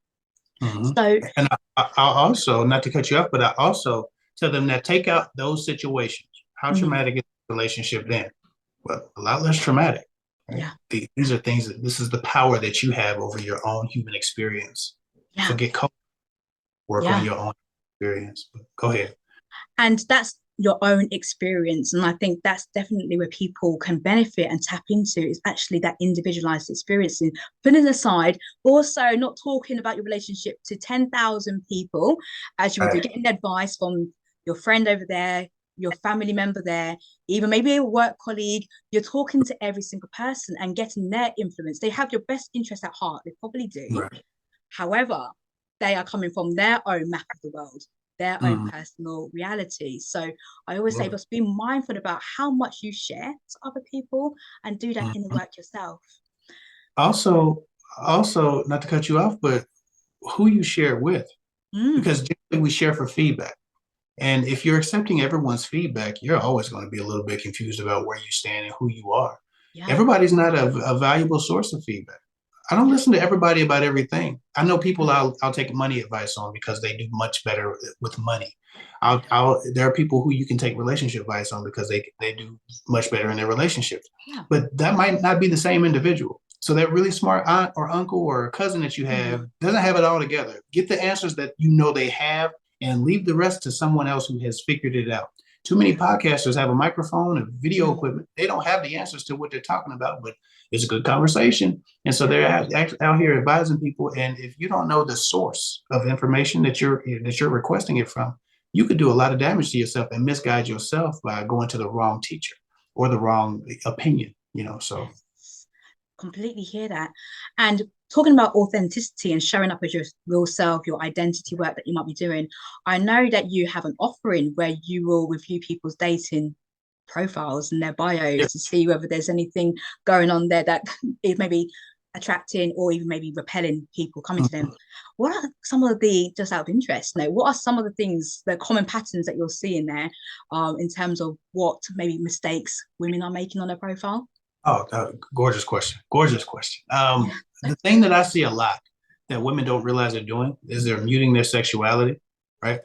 Mm-hmm. So, And I also, not to cut you off, but I also tell them that take out those situations. How mhm, traumatic is the relationship then? Well, a lot less traumatic, right? yeah, These are things that this is the power that you have over your own human experience. yeah, Forget culture, work on yeah. your own experience. But go ahead. And that's your own experience. And I think that's definitely where people can benefit and tap into is actually that individualized experience and putting aside, also not talking about your relationship to 10,000 people as you would do, Right. getting advice from your friend over there, your family member there, even maybe a work colleague. You're talking to every single person and getting their influence. They have your best interest at heart. They probably do. Right. However, they are coming from their own map of the world, their own Mm-hmm. personal reality. So I always say, Love it. just be mindful about how much you share to other people and do that inner Mhm. work yourself. Also, also, not to cut you off, but who you share it with, Mm, because generally we share for feedback. And if you're accepting everyone's feedback, you're always going to be a little bit confused about where you stand and who you are. yeah, Everybody's not a valuable source of feedback. I don't yeah, listen to everybody about everything. I know people I'll take money advice on because they do much better with money. There are people who you can take relationship advice on because they do much better in their relationships. yeah. But that might not be the same individual. So that really smart aunt or uncle or cousin that you have Mm, doesn't have it all together. Get the answers that you know they have and leave the rest to someone else who has figured it out. Too many yeah, podcasters have a microphone and video mm, equipment. They don't have the answers to what they're talking about, but it's a good conversation. And so yeah. they're out here advising people. And if you don't know the source of information that you're requesting it from, you could do a lot of damage to yourself and misguide yourself by going to the wrong teacher or the wrong opinion. So Yes, completely hear that. And talking about authenticity and showing up as your real self, your identity work that you might be doing, I know that you have an offering where you will review people's dating profiles and their yeah. bios to see whether there's anything going on there that is maybe attracting or even maybe repelling people coming to them. Mhm. What are some of the, just out of interest, what are some of the things, the common patterns that you're seeing there in terms of what maybe mistakes women are making on their profile? Oh, gorgeous question. Gorgeous question. Yeah. The thing that I see a lot that women don't realize they're doing is they're muting their sexuality, right?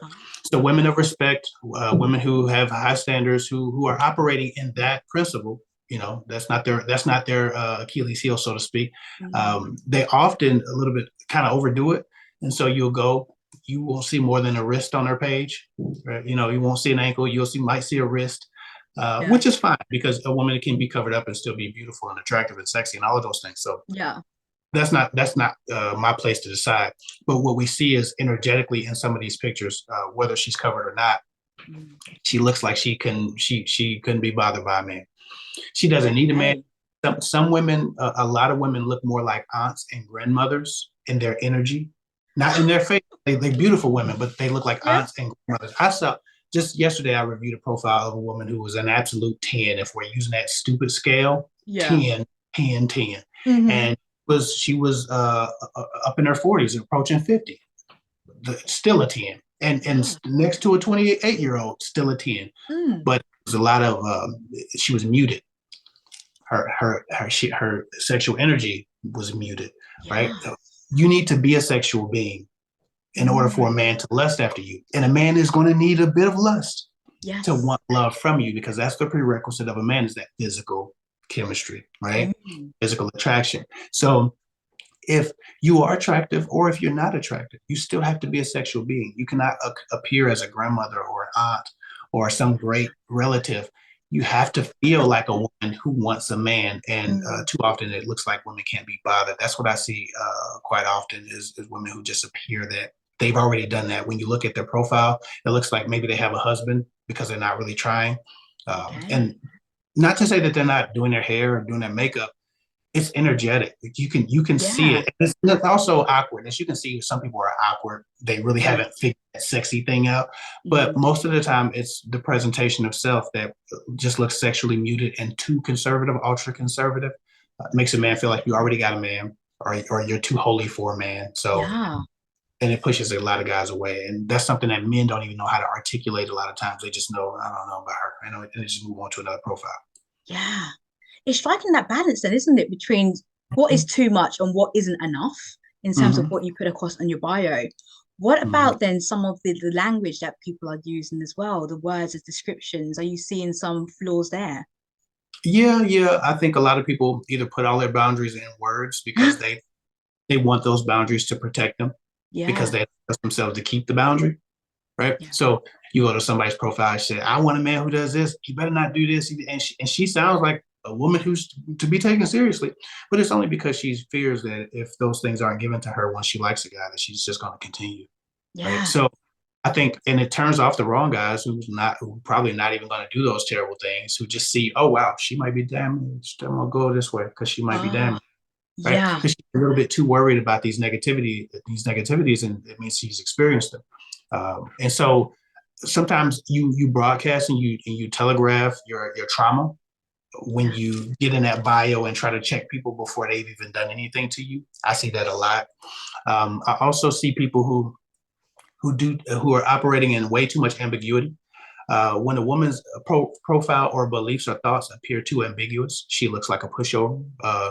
So women of respect, women who have high standards, who are operating in that principle, that's not their Achilles heel, so to speak. Mm, They often a little bit kind of overdo it, and so you will see more than a wrist on their page, right? You won't see an ankle, might see a wrist, yeah. which is fine because a woman can be covered up and still be beautiful and attractive and sexy and all of those things. So Yeah. that's not my place to decide. But what we see is energetically in some of these pictures, whether she's covered or not, Mm. she looks like she couldn't be bothered by a man. She doesn't need a man. Okay. Some women, a lot of women look more like aunts and grandmothers in their energy, not in their face. They're beautiful women, but they look like Yeah. aunts and grandmothers. I saw just yesterday, I reviewed a profile of a woman who was an absolute 10. If we're using that stupid scale, Yeah. 10, 10, 10. Hmm. And she was up in her 40s, approaching 50, still a 10. And Yeah. next to a 28-year-old, still a 10. Mm. But it was a lot of, she was muted, her sexual energy was muted, right? Yeah. You need to be a sexual being in order for a Mm. man to lust after you. And a man is going to need a bit of lust to Yes. want love from you, because that's the prerequisite of a man, is that physical chemistry, right? Mm. Physical attraction. So if you are attractive or if you're not attractive, you still have to be a sexual being. You cannot appear as a grandmother or an aunt or some great relative. You have to feel like a woman who wants a man, and Mm. too often it looks like women can't be bothered. That's what I see quite often is women who just appear that they've already done that. When you look at their profile, it looks like maybe they have a husband because they're not really trying. Okay. And not to say that they're not doing their hair or doing their makeup, it's energetic. You can see Yeah. it. It's also awkwardness. You can see some people are awkward. They really Yeah. haven't figured that sexy thing out. But Mm. most of the time, it's the presentation of self that just looks sexually muted and too conservative, ultra conservative. Makes a man feel like you already got a man, or you're too holy for a man. So, Yeah. and it pushes a lot of guys away. And that's something that men don't even know how to articulate a lot of times. They just know, I don't know about her. I know, and they just move on to another profile. Yeah. It's striking that balance then, isn't it, between what is too much and what isn't enough in terms of Mm-hmm. what you put across on your bio. What Mm-hmm. about then some of the language that people are using as well, the words as descriptions? Are you seeing some flaws there? Yeah, yeah. I think a lot of people either put all their boundaries in words because they want those boundaries to protect them, because Yeah. they trust themselves to keep the boundary, right? Yeah. So you go to somebody's profile and say, "I want a man who does this. You better not do this." And she sounds like a woman who's to be taken seriously, but it's only because she fears that if those things aren't given to her once she likes a guy, that she's just going to continue, right? Yeah. So I think, and it turns off the wrong guys who probably not even going to do those terrible things, who just see, oh wow, she might be damaged. I'm gonna go this way because she might be Oh, damaged, right? yeah. Because she's a little bit too worried about these negativities, and it means she's experienced them. And so sometimes you broadcast and you telegraph your trauma when Yeah. you get in that bio and try to check people before they've even done anything to you. I see that a lot. I also see people who are operating in way too much ambiguity. When a woman's profile or beliefs or thoughts appear too ambiguous, she looks like a pushover.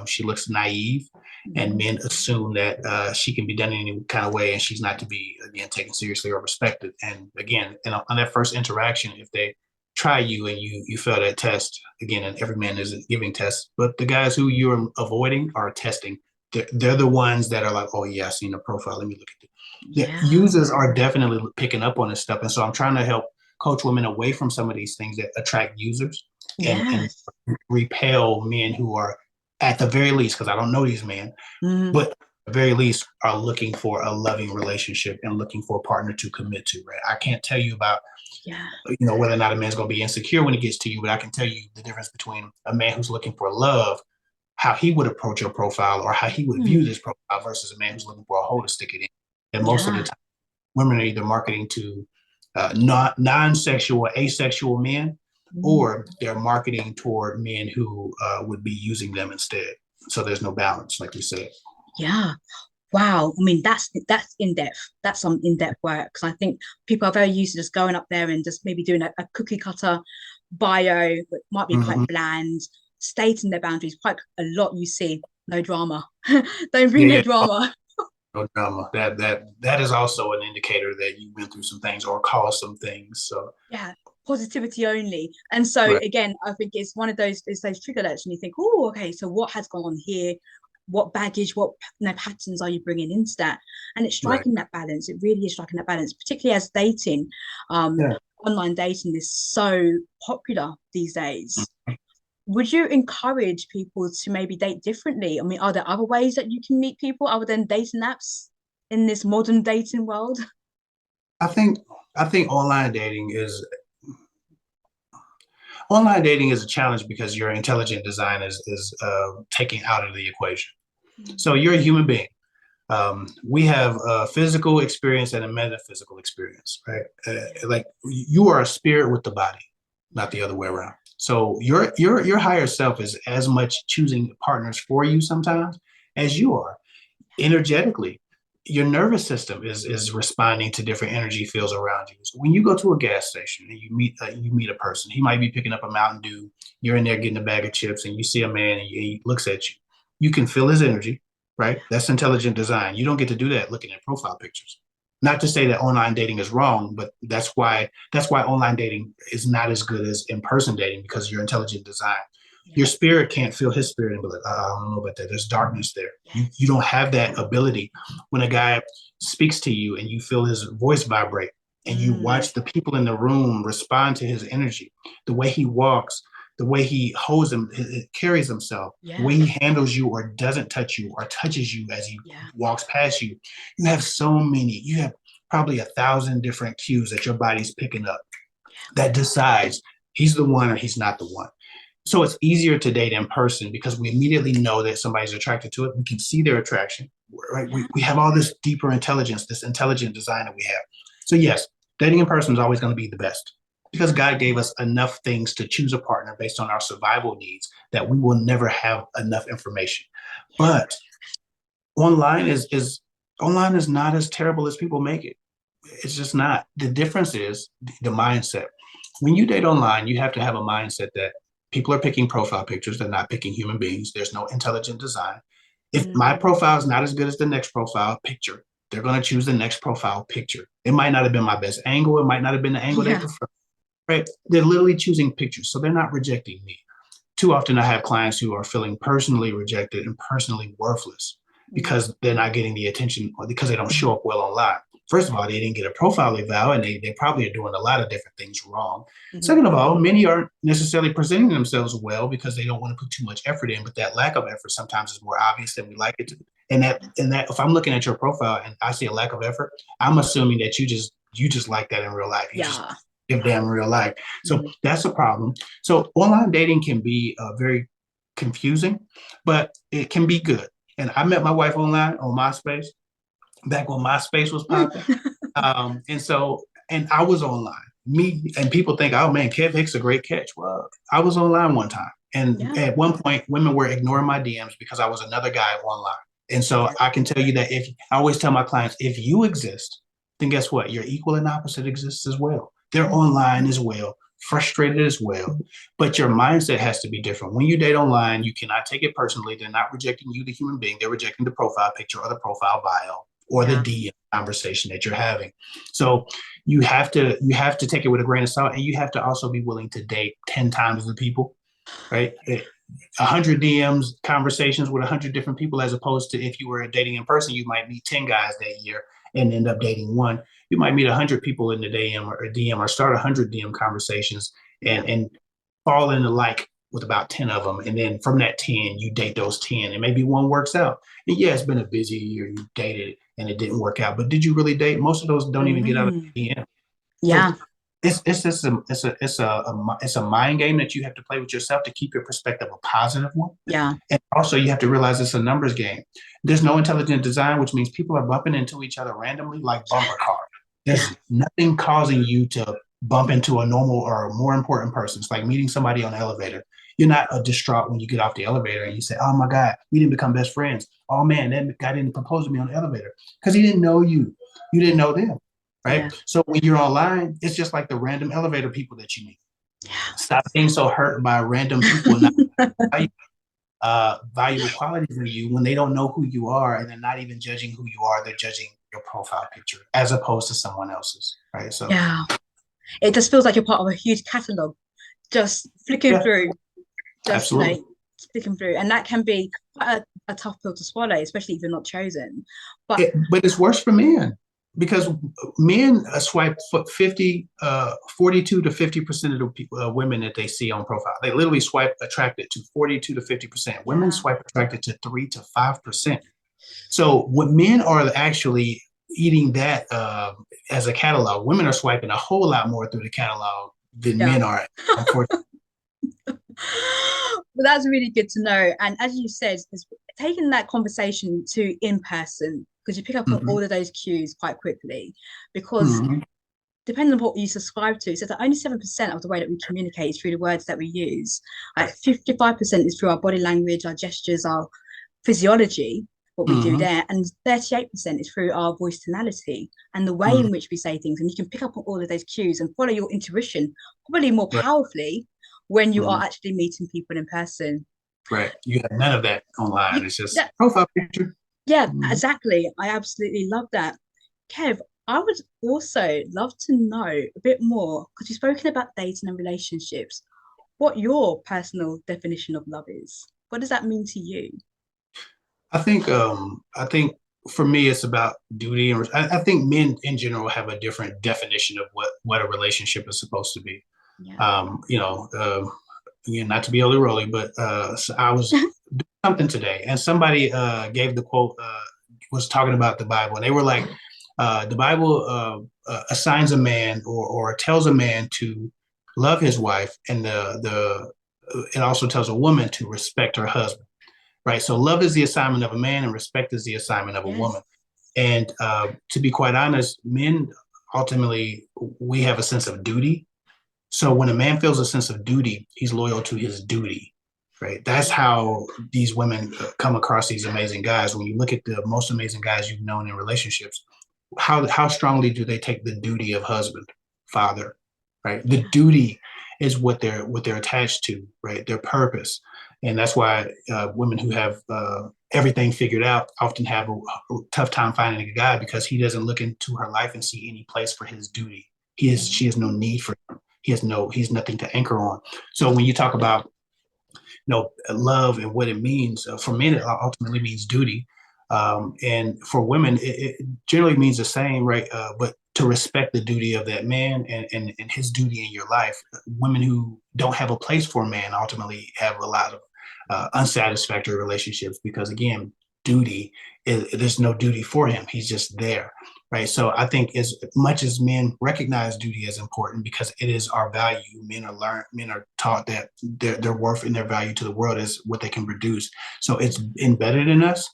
She looks naive, and Mhm. men assume that she can be done in any kind of way, and she's not to be again taken seriously or respected. And again, on that first interaction, if they try you and you fail that test, again, and every man is giving tests, but the guys who you're avoiding are testing. They're the ones that are like, oh yeah, I seen the profile. Let me look at it. The Yeah. users are definitely picking up on this stuff, and so I'm trying to help coach women away from some of these things that attract users, and Yes. repel men who are, at the very least, because I don't know these men, Mm. but at the very least are looking for a loving relationship and looking for a partner to commit to, right? I can't tell you about, Yeah. whether or not a man's going to be insecure when he gets to you, but I can tell you the difference between a man who's looking for love, how he would approach your profile or how he would view Mm. this profile, versus a man who's looking for a hole to stick it in. And most of the Yeah. time, women are either marketing to non-sexual, asexual men, Mm. or they're marketing toward men who would be using them instead. So there's no balance, like you said. Yeah. Wow. I mean, that's in depth. That's some in depth work. Because I think people are very used to just going up there and just maybe doing a cookie cutter bio, but might be quite Mm-hmm. bland, stating their boundaries. Quite a lot you see. No drama. Don't bring Yeah, no yeah. drama. No drama. That is also an indicator that you went through some things or caused some things. So Yeah. Positivity only. And so right, again, I think it's one of those, it's those trigger alerts, and you think, oh, okay, so what has gone on here? What baggage, what patterns are you bringing into that? And it's right. striking that balance. It really is striking that balance, particularly as dating, um, Yeah. online dating is so popular these days. would you encourage people to maybe date differently? I mean, are there other ways that you can meet people other than dating apps in this modern dating world? I think I think online dating is a challenge because your intelligent design is taken out of the equation. So you're a human being. We have a physical experience and a metaphysical experience, right? Like you are a spirit with the body, not the other way around. So your higher self is as much choosing partners for you sometimes as you are energetically. Your nervous system is responding to different energy fields around you. So when you go to a gas station and you meet a person, he might be picking up a Mountain Dew. You're in there getting a bag of chips, and you see a man and he looks at you. You can feel his energy, right? That's intelligent design. You don't get to do that looking at profile pictures. Not to say that online dating is wrong, but that's why online dating is not as good as in-person dating because your intelligent design. Your Yeah. spirit can't feel his spirit and be like, I don't know about that. There's darkness there. You don't have that ability. When a guy speaks to you and you feel his voice vibrate and you Mm, watch the people in the room respond to his energy, the way he walks, the way he holds him, carries himself, the way yeah. he handles you or doesn't touch you or touches you as he Yeah. walks past you. You have probably 1,000 different cues that your body's picking up that decides he's the one or he's not the one. So it's easier to date in person because we immediately know that somebody's attracted to it. We can see their attraction, right? Yeah. We have all this deeper intelligence, this intelligent design that we have. So yes, dating in person is always going to be the best because God gave us enough things to choose a partner based on our survival needs that we will never have enough information. Yeah. But online is not as terrible as people make it. It's just not. The difference is the mindset. When you date online, you have to have a mindset that people are picking profile pictures, they're not picking human beings. There's no intelligent design. If my Mm, profile is not as good as the next profile picture, they're going to choose the next profile picture. It might not have been my best angle, it might not have been the angle they yeah. prefer. Right? They're literally choosing pictures, so they're not rejecting me. Too often I have clients who are feeling personally rejected and personally worthless Mm, because they're not getting the attention or because they don't show up well online. First of all, they didn't get a profile eval and they probably are doing a lot of different things wrong. mhm. Second of all, many aren't necessarily presenting themselves well because they don't want to put too much effort in, but that lack of effort sometimes is more obvious than we like it to be. And that if I'm looking at your profile and I see a lack of effort, I'm assuming that you just like that in real life. You just Yeah. give damn real life. So Mhm. that's a problem. So online dating can be very confusing, but it can be good. And I met my wife online on MySpace back when MySpace was popping. And I was online. Me and people think, oh man, Kev Hick's a great catch. Well, I was online one time. And Yeah. at one point, women were ignoring my DMs because I was another guy online. And so Yeah. I can tell you that if I always tell my clients, if you exist, then guess what? Your equal and opposite exists as well. They're Mm, online as well, frustrated as well. But your mindset has to be different. When you date online, you cannot take it personally. They're not rejecting you, the human being. They're rejecting the profile picture or the profile bio or the yeah. DM conversation that you're having. So you have to take it with a grain of salt, and you have to also be willing to date 10 times the people, right? 100 DMs conversations with 100 different people, as opposed to if you were dating in person, you might meet 10 guys that year and end up dating one. You might meet 100 people in the DM or start 100 DM conversations Yeah. and fall into like with about 10 of them. And then from that 10, you date those 10 and maybe one works out. And yeah, it's been a busy year. You dated and it didn't work out, but did you really date? Most of those don't even get out of Mm, the DM. So yeah. it's just a mind game that you have to play with yourself to keep your perspective a positive one. Yeah. And also, you have to realize it's a numbers game. There's no intelligent design, which means people are bumping into each other randomly like bumper cars. Yeah. There's nothing causing you to bump into a normal or a more important person. It's like meeting somebody on the elevator. You're not distraught when you get off the elevator and you say, "Oh my God, we didn't become best friends. Oh man, that guy didn't propose to me on the elevator because he didn't know you. You didn't know them, Yeah. right?" So when you're online, it's just like the random elevator people that you meet. Stop being so hurt by random people and not valuable qualities in you when they don't know who you are and they're not even judging who you are. They're judging your profile picture as opposed to someone else's, right? So, Yeah. It just feels like you're part of a huge catalog, just flicking yeah, through, just absolutely. flicking through. And that can be quite a tough pill to swallow, especially if you're not chosen. But But it's worse for men. because men swipe 42 to 50% of the people, women that they see on profile. They literally swipe attracted to 42 to 50%. Women Yeah. swipe attracted to 3 to 5%. So what men are actually eating that as a catalog, women are swiping a whole lot more through the catalog than Yeah. men are, unfortunately. Well, that's really good to know. And as you said, it's taking that conversation to in person, because you pick up on Mm-hmm. all of those cues quite quickly. Because Mm-hmm. depending on what you subscribe to, so that only 7% of the way that we communicate is through the words that we use. Like Right. 55% is through our body language, our gestures, our physiology, what we do Mm-hmm. there, and 38% is through our voice tonality and the way Mm-hmm. in which we say things. And you can pick up on all of those cues and follow your intuition probably more Right. powerfully when you Mm-hmm. are actually meeting people in person. Right. You have none of that online. You, It's just that, profile picture. yeah, Mm-hmm. exactly. I absolutely love that. Kev, I would also love to know a bit more, because you've spoken about dating and relationships, what your personal definition of love is. What does that mean to you? I think for me it's about duty, and I think men in general have a different definition of what a relationship is supposed to be. Yeah. You know, again, not to be overly rolly, but so I was doing something today, and somebody gave the quote, was talking about the Bible, and they were like, the Bible assigns a man or tells a man to love his wife, and the it also tells a woman to respect her husband, right? So love is the assignment of a man, and respect is the assignment of a woman. Yes. And to be quite honest, men ultimately we have a sense of duty. So when a man feels a sense of duty, he's loyal to his duty, right? That's Yeah. how these women come across these amazing guys. When you look at the most amazing guys you've known in relationships, how strongly do they take the duty of husband, father, right? The duty is what they're attached to, right? Their purpose, and that's why women who have everything figured out often have a tough time finding a guy, because he doesn't look into her life and see any place for his duty. She has no need for him. He's nothing to anchor on. So when you talk about love and what it means, for men it ultimately means duty, and for women it generally means the same, right? But to respect the duty of that man, and his duty in your life. Women who don't have a place for a man ultimately have a lot of unsatisfactory relationships, because again, duty there's no duty for him. He's just there, right? So I think as much as men recognize duty as important because it is our value, men are taught that their worth and their value to the world is what they can produce. So it's embedded in us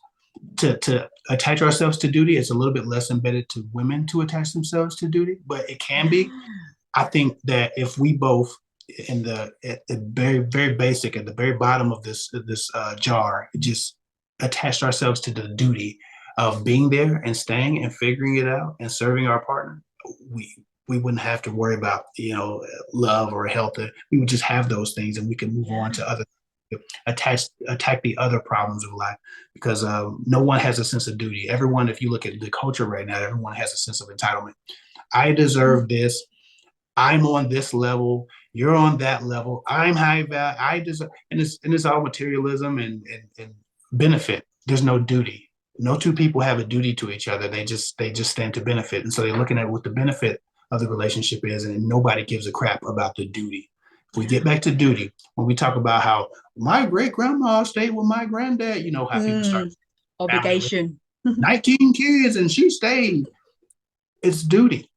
to attach ourselves to duty. It's a little bit less embedded to women to attach themselves to duty, but it can be. Yeah. I think that if we both at the very very basic, at the very bottom of this jar, just attached ourselves to the duty of being there and staying and figuring it out and serving our partner, we we wouldn't have to worry about love or health. We would just have those things, and we can move on Yeah. to other attack the other problems of life, because no one has a sense of duty. Everyone, if you look at the culture right now, everyone has a sense of entitlement. I deserve this. I'm on this level. You're on that level. I'm high value. I deserve, and it's all materialism and benefit. There's no duty. No two people have a duty to each other. They just stand to benefit, and so they're looking at what the benefit of the relationship is, and nobody gives a crap about the duty. If we get Yeah. back to duty, when we talk about how my great grandma stayed with my granddad, you know how people start Mm, family, obligation. 19 kids and she stayed. It's duty.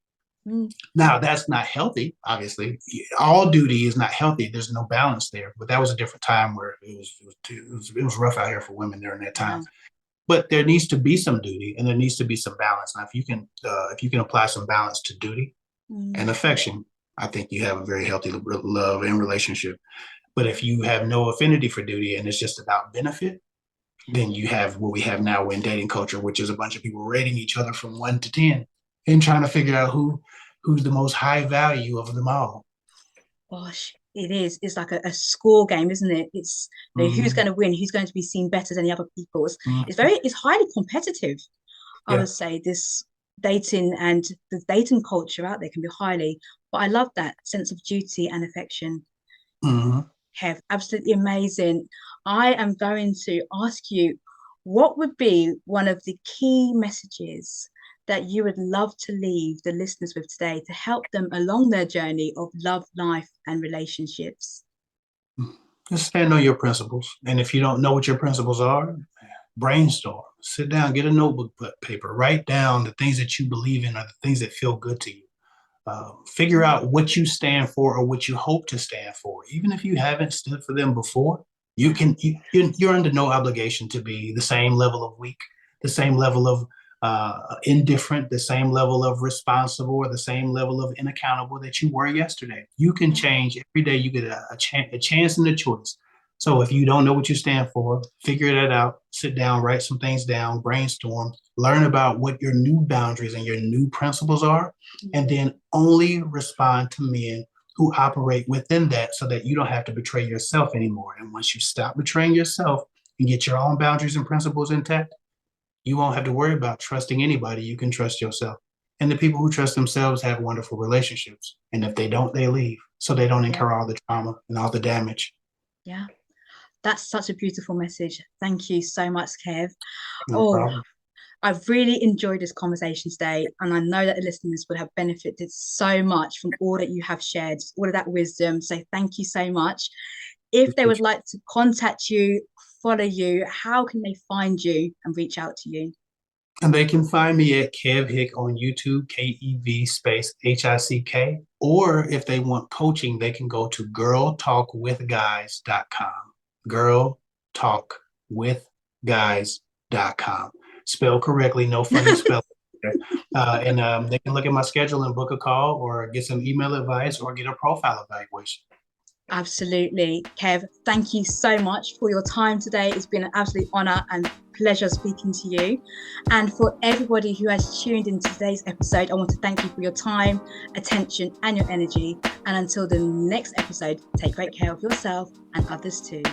Mm, Now, that's not healthy, obviously. All duty is not healthy. There's no balance there. But that was a different time where it was rough out here for women during that time. yeah. But there needs to be some duty, and there needs to be some balance. Now, if you can apply some balance to duty and Mm, affection, I think you have a very healthy love and relationship. But if you have no affinity for duty and it's just about benefit, then you have what we have now in dating culture, which is a bunch of people rating each other from 1 to 10 and trying to figure out who's the most high value of them all. gosh, it is. It's like a score game, isn't it? It's who's Mm-hmm. going to win, who's going to be seen better than the other people. Mm-hmm. It's highly competitive. I Yeah. would say this dating and the dating culture out there can be highly, but I love that sense of duty and affection. Mm-hmm. Kev, absolutely amazing. I am going to ask you, what would be one of the key messages that you would love to leave the listeners with today to help them along their journey of love, life, and relationships? Just stand on your principles. And if you don't know what your principles are, brainstorm, sit down, get a notebook, paper, write down the things that you believe in or the things that feel good to you. Figure out what you stand for or what you hope to stand for. Even if you haven't stood for them before, you're under no obligation to be the same level of weak, the same level of indifferent, the same level of responsible, or the same level of unaccountable that you were yesterday. You can change every day. You get a chance and a choice. So if you don't know what you stand for, figure that out, sit down, write some things down, brainstorm, learn about what your new boundaries and your new principles are, and then only respond to men who operate within that so that you don't have to betray yourself anymore. And once you stop betraying yourself and get your own boundaries and principles intact, you won't have to worry about trusting anybody. You can trust yourself. And the people who trust themselves have wonderful relationships. And if they don't, they leave. So they don't Yeah. incur all the trauma and all the damage. Yeah. That's such a beautiful message. Thank you so much, Kev. No Oh, problem. I've really enjoyed this conversation today, and I know that the listeners would have benefited so much from all that you have shared, all of that wisdom. So thank you so much. If they would like to contact you, follow you, how can they find you and reach out to you? And they can find me at Kev Hick on YouTube, KEV space HICK. Or if they want coaching, they can go to girltalkwithguys.com. Girltalkwithguys.com. Spelled correctly, no funny spelling. And they can look at my schedule and book a call or get some email advice or get a profile evaluation. Absolutely. Kev, thank you so much for your time today. It's been an absolute honor and pleasure speaking to you. And for everybody who has tuned into today's episode, I want to thank you for your time, attention, and your energy. And until the next episode, take great care of yourself and others too.